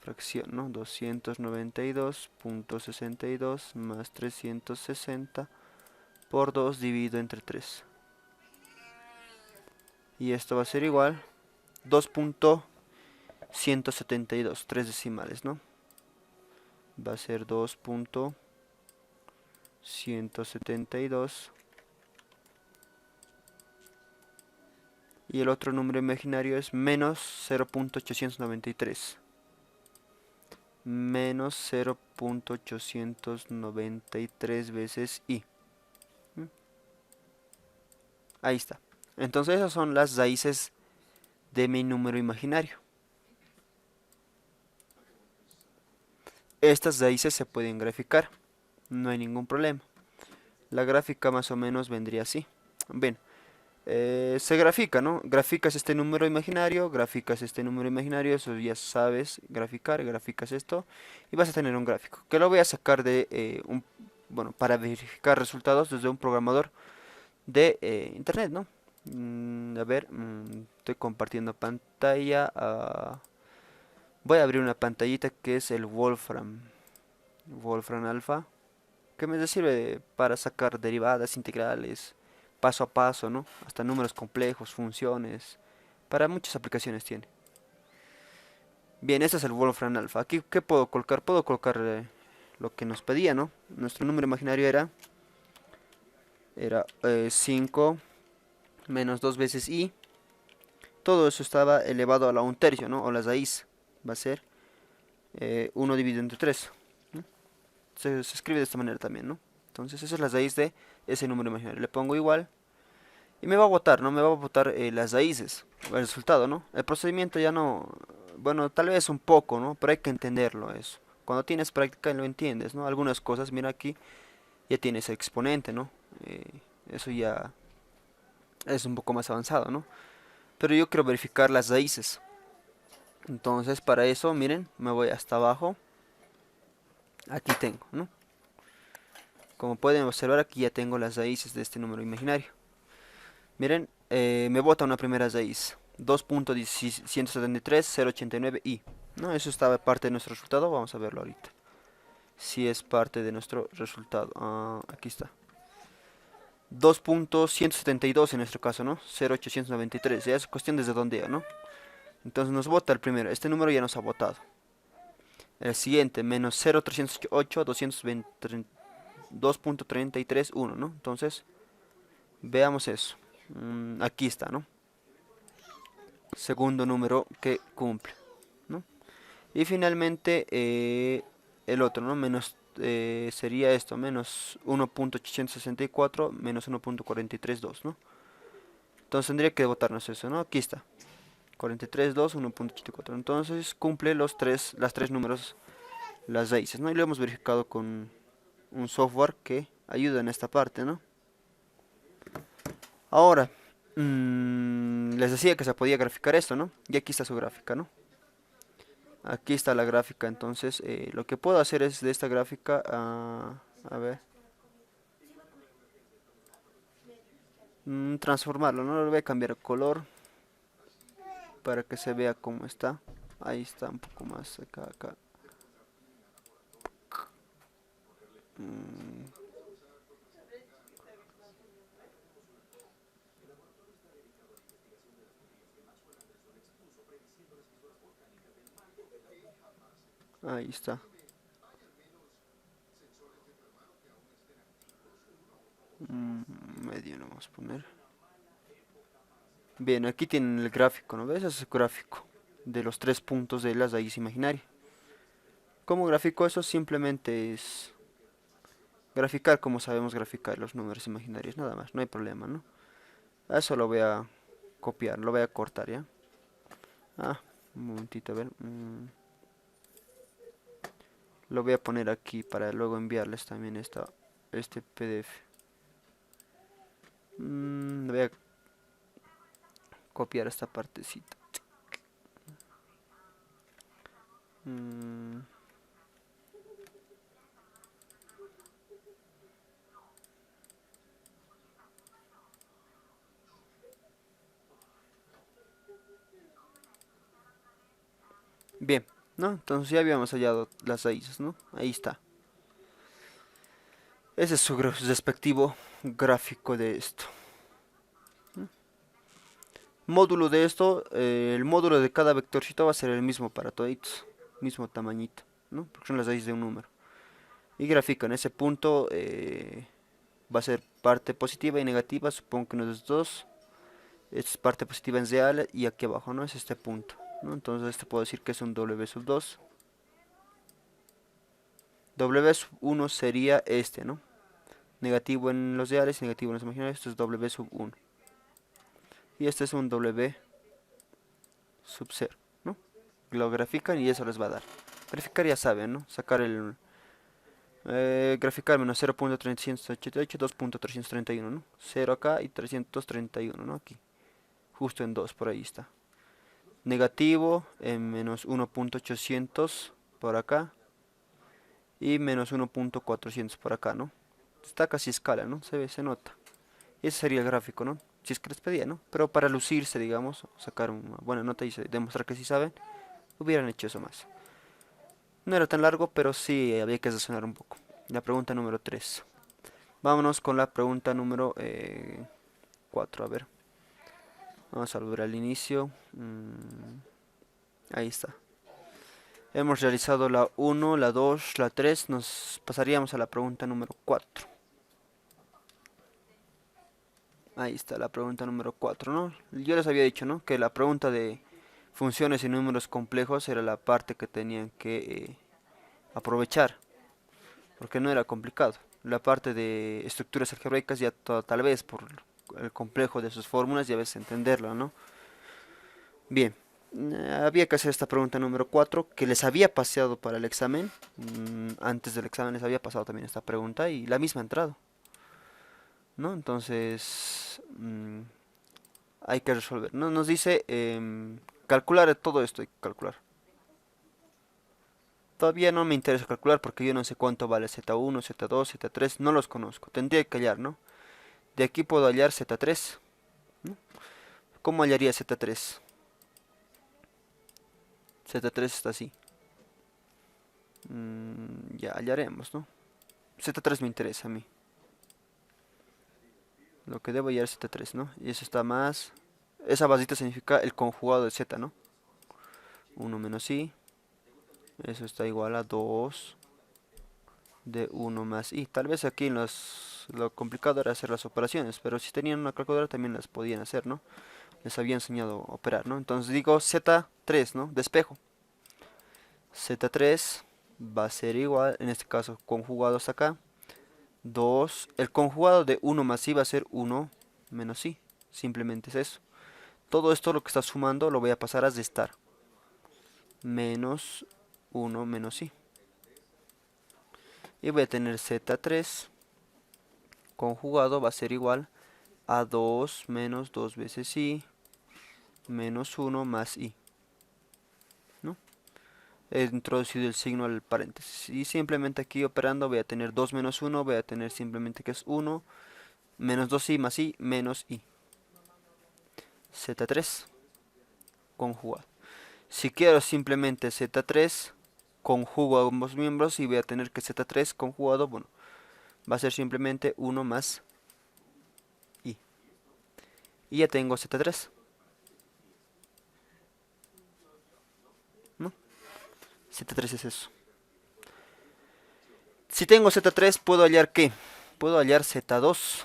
fracción, ¿no? 292.62 más 360 por 2 dividido entre 3. Y esto va a ser igual 2.172, 3 decimales, ¿no? Va a ser 2.172. Y el otro número imaginario es menos 0.893. menos 0.893 veces i. ¿Mm? Ahí está. Entonces esas son las raíces de mi número imaginario. Estas raíces se pueden graficar, no hay ningún problema. La gráfica más o menos vendría así. Bien, se grafica, ¿no? Graficas este número imaginario, graficas este número imaginario, eso ya sabes graficar, graficas esto y vas a tener un gráfico. Que lo voy a sacar de bueno, para verificar resultados desde un programador de internet, ¿no? A ver, estoy compartiendo pantalla. Voy a abrir una pantallita que es el Wolfram Alpha, que me sirve para sacar derivadas, integrales, paso a paso, ¿no? Hasta números complejos, funciones, para muchas aplicaciones tiene. Bien, este es el Wolfram Alpha. Aquí, ¿qué puedo colocar? Puedo colocar lo que nos pedía, ¿no? Nuestro número imaginario era 5 menos 2 veces i. Todo eso estaba elevado a la 1/3, ¿no? O la raíz. Va a ser 1 dividido entre 3. Se escribe de esta manera también, ¿no? Entonces esa es la raíz de ese número imaginario. Le pongo igual y me va a botar, ¿no? Me va a botar las raíces, el resultado, ¿no? El procedimiento ya no, bueno, tal vez un poco, ¿no? Pero hay que entenderlo eso. Cuando tienes práctica lo entiendes, ¿no? Algunas cosas, mira aquí, ya tienes el exponente, ¿no? Eh, Eso ya es un poco más avanzado, ¿no? Pero yo quiero verificar las raíces. Entonces para eso, miren, me voy hasta abajo. Aquí tengo, ¿no? Como pueden observar, aquí ya tengo las raíces de este número imaginario. Miren, me bota una primera raíz. 2.173.089i. No, eso estaba parte de nuestro resultado. Vamos a verlo ahorita. Si es parte de nuestro resultado. Aquí está. 2.172 en nuestro caso, ¿no? 0.893. Ya es cuestión desde dónde, ¿no? Entonces nos bota el primero. Este número ya nos ha botado. El siguiente, menos 0.308, 2.33.1, ¿no? Entonces, veamos eso. Aquí está, ¿no? Segundo número que cumple, ¿no? Y finalmente el otro, ¿no? Menos sería esto, menos 1.864 menos 1.432, ¿no? Entonces tendría que botarnos eso, ¿no? Aquí está. 43.2, 1.84. Entonces cumple las tres números, las raíces, ¿no? Y lo hemos verificado con un software que ayuda en esta parte, ¿no? Ahora, les decía que se podía graficar esto, ¿no? Y aquí está su gráfica, ¿no? Aquí está la gráfica, entonces lo que puedo hacer es de esta gráfica, a ver, transformarlo, ¿no? Le voy a cambiar el color para que se vea cómo está. Ahí está, un poco más acá, acá. Mm, Ahí está. Medio no vamos a poner. Bien, aquí tienen el gráfico, ¿no ves? Ese es el gráfico de los tres puntos de las raíces imaginarias. ¿Cómo gráfico eso? Simplemente es graficar como sabemos graficar los números imaginarios, nada más, no hay problema, ¿no? A eso lo voy a copiar, lo voy a cortar, ¿ya? Un momentito, a ver. Lo voy a poner aquí para luego enviarles también este PDF. Voy a copiar esta partecita. Mm, Bien, ¿no? Entonces ya habíamos hallado las raíces, ¿no? Ahí está. Ese es su respectivo gráfico de esto. Módulo de esto, el módulo de cada vectorcito va a ser el mismo para toditos, mismo tamañito, ¿no? Porque son las raíces de un número. Y grafico en ese punto va a ser parte positiva y negativa, supongo que uno de los dos. Esta es parte positiva en real y aquí abajo, ¿no? Es este punto, ¿no? Entonces este puedo decir que es un W sub 2. W sub 1 sería este, ¿no? Negativo en los reales y negativo en los imaginarios. Esto es W sub 1. Y este es un W sub 0, ¿no? Lo grafican y eso les va a dar. Graficar ya saben, ¿no? Sacar el... graficar menos 0.388, 2.331, ¿no? 0 acá y 331, ¿no? Aquí. Justo en 2, por ahí está. Negativo en menos 1.800 por acá. Y menos 1.400 por acá, ¿no? Está casi escala, ¿no? Se ve, se nota. Y ese sería el gráfico, ¿no? Si es que les pedía, ¿no? Pero para lucirse, digamos, sacar una buena nota y demostrar que sí saben, hubieran hecho eso más. No era tan largo, pero sí había que razonar un poco. La pregunta número 3. Vámonos con la pregunta número 4. A ver. Vamos a volver al inicio. Ahí está. Hemos realizado la 1, la 2, la 3. Nos pasaríamos a la pregunta número 4. Ahí está la pregunta número 4, ¿no? Yo les había dicho, ¿no? Que la pregunta de funciones y números complejos era la parte que tenían que aprovechar, porque no era complicado. La parte de estructuras algebraicas ya tal vez por el complejo de sus fórmulas ya ves entenderlo, ¿no? Bien, había que hacer esta pregunta número 4 que les había pasado para el examen. Antes del examen les había pasado también esta pregunta y la misma entrada, ¿no? Entonces, hay que resolver. No, nos dice calcular todo esto, hay que calcular. Todavía no me interesa calcular porque yo no sé cuánto vale Z1, Z2, Z3, no los conozco. Tendría que hallar, ¿no? De aquí puedo hallar Z3, ¿no? ¿Cómo hallaría Z3? Z3 está así. Ya hallaremos, ¿no? Z3 me interesa a mí. Lo que debo hallar es Z3, ¿no? Y eso está más... Esa basita significa el conjugado de Z, ¿no? 1 menos I. Eso está igual a 2 de 1 más I. Tal vez aquí lo complicado era hacer las operaciones, pero si tenían una calculadora también las podían hacer, ¿no? Les había enseñado a operar, ¿no? Entonces digo Z3, ¿no? Despejo. Z3 va a ser igual, en este caso conjugados acá, 2. El conjugado de 1 más I va a ser 1 menos I. Simplemente es eso. Todo esto lo que está sumando lo voy a pasar a restar. Menos 1 menos I. Y voy a tener Z3 conjugado va a ser igual a 2 menos 2 veces I menos 1 más I, ¿no? He introducido el signo al paréntesis y simplemente aquí operando voy a tener 2 menos 1, voy a tener simplemente que es 1 menos 2I más I menos I. Z3 conjugado. Si quiero simplemente Z3 conjugo a ambos miembros y voy a tener que Z3 conjugado, bueno, va a ser simplemente 1 más I. Y ya tengo Z3, ¿no? Z3 es eso. Si tengo Z3, ¿puedo hallar qué? Puedo hallar Z2,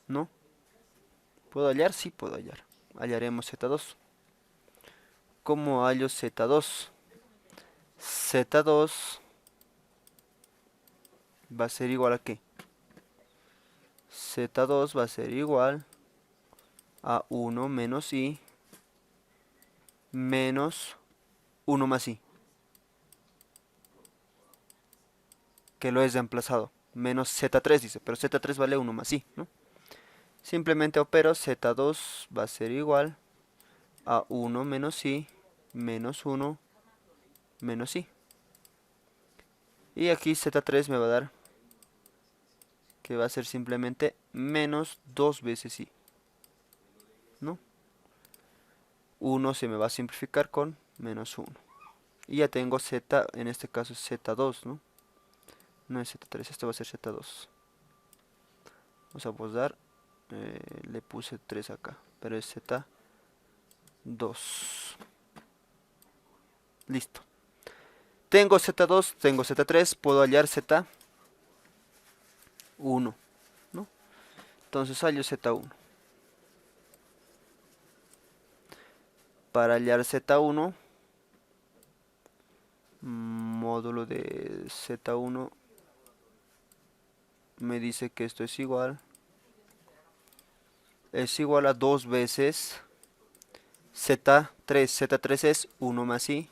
¿no? ¿Puedo hallar? Sí, puedo hallar. Hallaremos Z2. ¿Cómo hallo Z2? Z2 va a ser igual a qué? Z2 va a ser igual a 1 menos I menos 1 más I, que lo es reemplazado. Menos Z3 dice, pero Z3 vale 1 más I, ¿no? Simplemente opero Z2 va a ser igual a 1 menos I menos 1 menos I. Y aquí Z3 me va a dar que va a ser simplemente menos 2 veces I, ¿no? 1 se me va a simplificar con menos 1. Y ya tengo Z, en este caso es Z2, ¿no? No es Z3, esto va a ser Z2. Vamos a posar, le puse 3 acá, pero es Z2. Listo. Tengo Z2, tengo Z3, puedo hallar Z1, ¿no? Entonces hallo Z1. Para hallar Z1, módulo de Z1 me dice que esto es igual a 2 veces Z3. Z3 es 1 más I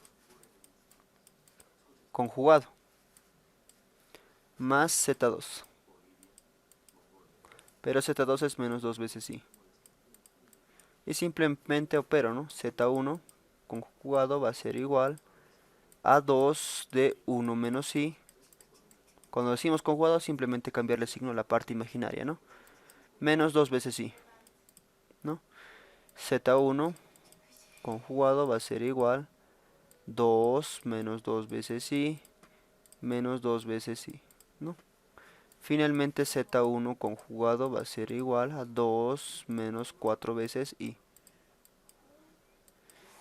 conjugado más Z2. Pero Z2 es menos 2 veces I. Y simplemente opero, ¿no? Z1 conjugado va a ser igual a 2 de 1 menos I. Cuando decimos conjugado, simplemente cambiarle el signo a la parte imaginaria, ¿no? Menos 2 veces I, ¿no? Z1 conjugado va a ser igual 2 menos 2 veces I menos 2 veces I, ¿no? Finalmente Z1 conjugado va a ser igual a 2 menos 4 veces I.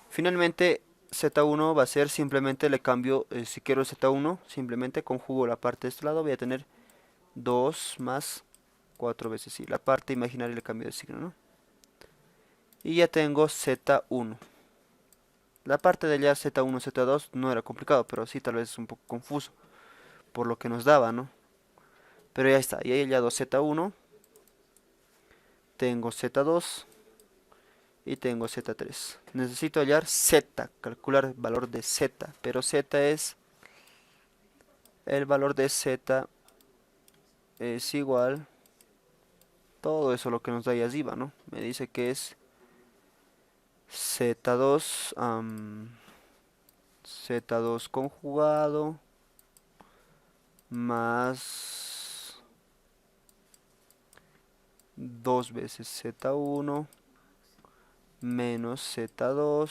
Finalmente Z1 va a ser, simplemente le cambio, si quiero el Z1, simplemente conjugo la parte de este lado, voy a tener 2 más 4 veces I. La parte imaginaria le cambio de signo, ¿no? Y ya tengo Z1. La parte de allá Z1, Z2 no era complicado, pero sí tal vez es un poco confuso por lo que nos daba, ¿no? Pero ya está, ya he hallado Z1, tengo Z2 y tengo Z3. Necesito hallar Z, calcular el valor de Z, pero Z es, el valor de Z es igual, todo eso lo que nos da ahí arriba, ¿no? Me dice que es Z2, Z2 conjugado más 2 veces Z1 menos Z2,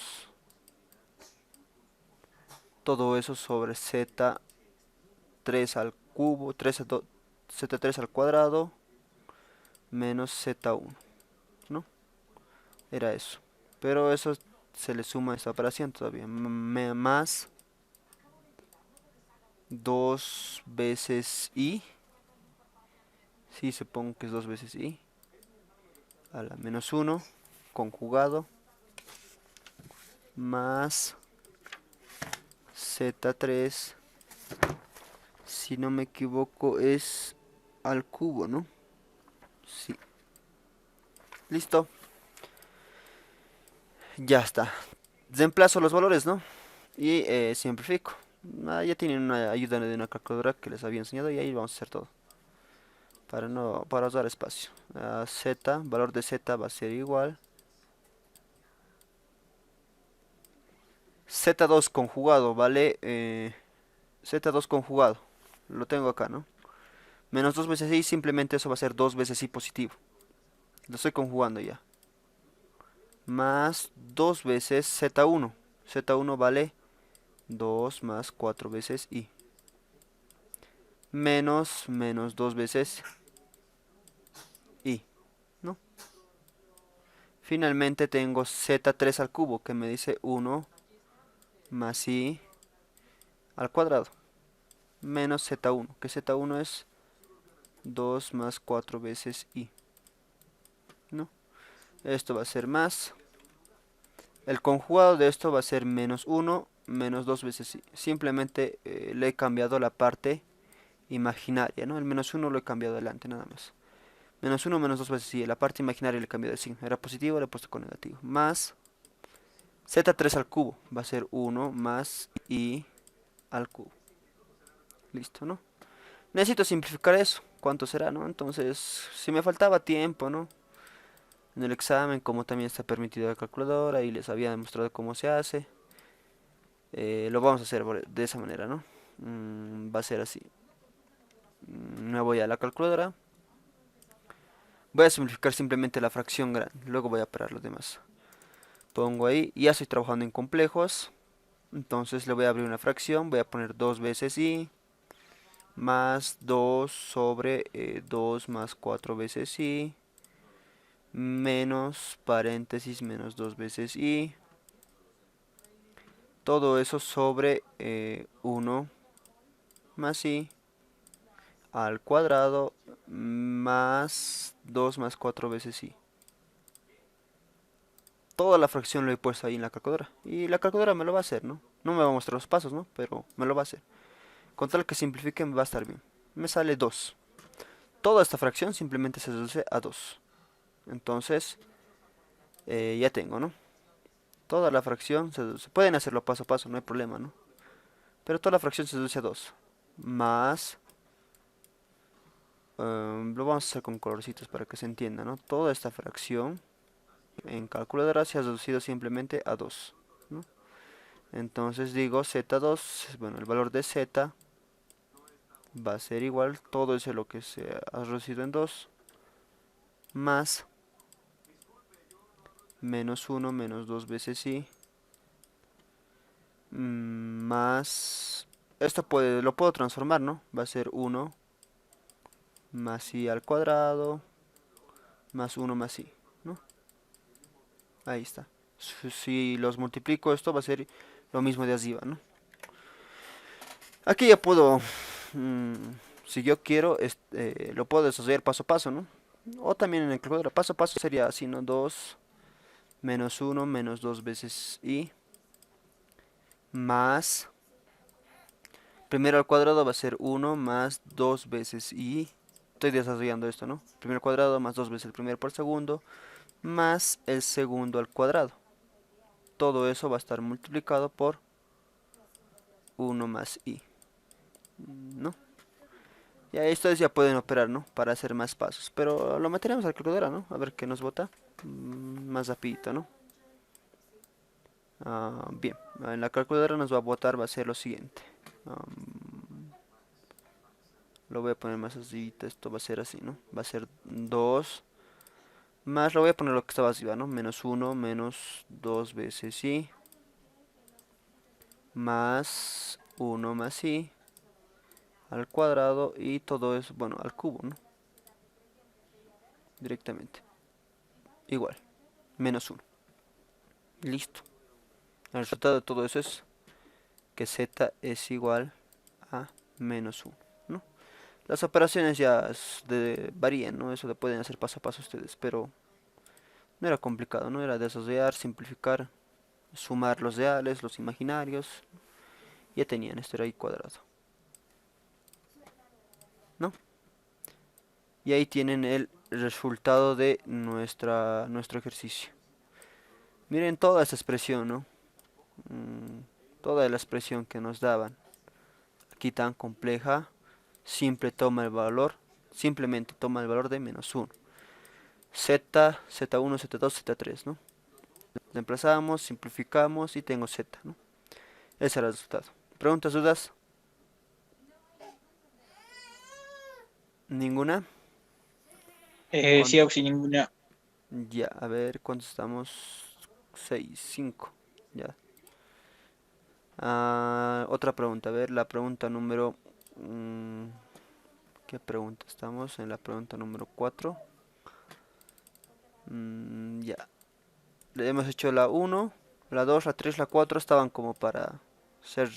todo eso sobre Z3 al cubo, Z3 al cuadrado menos Z1, ¿no? Era eso. Pero eso se le suma a esta operación todavía. Más 2 veces I. Sí, supongo que es 2 veces I. A la menos 1 conjugado más Z3, si no me equivoco es al cubo, ¿no? Sí. Listo. Ya está. Reemplazo los valores, ¿no? Y simplifico. Ya tienen una ayuda de una calculadora que les había enseñado y ahí vamos a hacer todo. Para usar espacio. Z, valor de Z va a ser igual. Z2 conjugado, ¿vale? Z2 conjugado. Lo tengo acá, ¿no? Menos 2 veces I, simplemente eso va a ser 2 veces I positivo. Lo estoy conjugando ya. Más 2 veces Z1. Z1 vale 2 más 4 veces I. Menos 2 veces I, ¿no? Finalmente tengo Z3 al cubo, que me dice 1 más I al cuadrado. Menos Z1, que Z1 es 2 más 4 veces I, ¿no? Esto va a ser más. El conjugado de esto va a ser menos 1 menos 2 veces I. Simplemente le he cambiado la parte imaginaria, ¿no? El menos 1 lo he cambiado adelante, nada más. Menos 1 menos 2 veces I. La parte imaginaria le he cambiado de signo. Era positivo, le he puesto con negativo. Más Z3 al cubo. Va a ser 1 más I al cubo. Listo, ¿no? Necesito simplificar eso. ¿Cuánto será, no? Entonces, si me faltaba tiempo, ¿no? En el examen, como también está permitido la calculadora y les había demostrado cómo se hace, lo vamos a hacer de esa manera, ¿no? Va a ser así. Me voy a la calculadora. Voy a simplificar simplemente la fracción grande. Luego voy a operar los demás. Pongo ahí. Ya estoy trabajando en complejos. Entonces le voy a abrir una fracción. Voy a poner 2 veces I. Más 2 sobre 2 más 4 veces I. Menos paréntesis menos 2 veces I. Todo eso sobre 1 más I al cuadrado más 2 más 4 veces I. Toda la fracción lo he puesto ahí en la calculadora. Y la calculadora me lo va a hacer, ¿no? No me va a mostrar los pasos, ¿no? Pero me lo va a hacer. Con tal que simplifiquen va a estar bien. Me sale 2. Toda esta fracción simplemente se reduce a 2. Entonces, ya tengo, ¿no? Toda la fracción se reduce. Pueden hacerlo paso a paso, no hay problema, ¿no? Pero toda la fracción se reduce a 2. Más... lo vamos a hacer con colorcitos para que se entienda, ¿no? Toda esta fracción en calculadora se ha reducido simplemente a 2, ¿no? Entonces digo z2, bueno, el valor de z va a ser igual, todo eso lo que se ha reducido en 2, más menos 1 menos 2 veces i, más... Esto lo puedo transformar, ¿no? Va a ser 1 más i al cuadrado, más 1 más i, ¿no? Ahí está. Si los multiplico, esto va a ser lo mismo de arriba, ¿no? Aquí ya puedo, mm, si yo quiero, lo puedo desarrollar paso a paso, ¿no? O también en el calculadora, paso a paso sería así, ¿no? 2 menos 1 menos 2 veces i, más, primero al cuadrado va a ser 1 más 2 veces i. Estoy desarrollando esto, ¿no? Primero al cuadrado más 2 veces el primero por segundo, más el segundo al cuadrado. Todo eso va a estar multiplicado por 1 más i, ¿no? Y ahí ustedes ya pueden operar, ¿no? Para hacer más pasos. Pero lo meteremos a la calculadora, ¿no? A ver qué nos bota. Más rapidito, ¿no? Bien, en la calculadora nos va a botar, va a ser lo siguiente. Lo voy a poner más así, esto va a ser así, ¿no? Va a ser 2 más, lo voy a poner lo que estaba arriba, ¿no? Menos 1 menos 2 veces i, más 1 más i al cuadrado y todo eso, bueno, al cubo, ¿no? Directamente. Igual, menos 1. Listo. El resultado de todo eso es que z es igual a menos 1, ¿no? Las operaciones ya varían, ¿no? Eso lo pueden hacer paso a paso ustedes, pero no era complicado, ¿no? Era desarrollar, simplificar, sumar los reales, los imaginarios. Ya tenían, esto era i cuadrado, ¿no? Y ahí tienen el resultado de nuestro ejercicio. Miren toda esta expresión, ¿no? Toda la expresión que nos daban. Aquí tan compleja, simplemente toma el valor de menos 1. Z, Z1, Z2, Z3, ¿no? Reemplazamos, simplificamos y tengo Z, ¿no? Ese era el resultado. ¿Preguntas, dudas? ¿Ninguna? Sí, sin ninguna. Ya, a ver, ¿cuántos estamos? 6, 5. Ya. Otra pregunta, a ver, la pregunta número... ¿qué pregunta? Estamos en la pregunta número 4. Ya. Le hemos hecho la 1, la 2, la 3, la 4 estaban como para ser,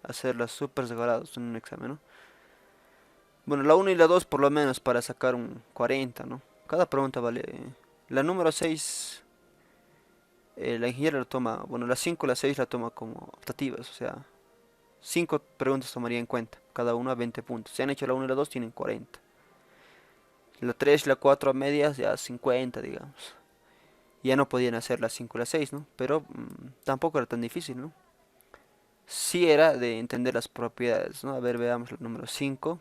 hacerlas súper regalados en un examen, ¿no? Bueno, la 1 y la 2 por lo menos para sacar un 40, ¿no? Cada pregunta vale... La número 6, la ingeniera la toma, bueno, la 5 y la 6 la toma como optativas, o sea, 5 preguntas tomaría en cuenta, cada una a 20 puntos. Si han hecho la 1 y la 2 tienen 40. La 3 y la 4 a medias ya 50, digamos. Ya no podían hacer la 5 y la 6, ¿no? Pero tampoco era tan difícil, ¿no? Sí era de entender las propiedades, ¿no? A ver, veamos el número 5.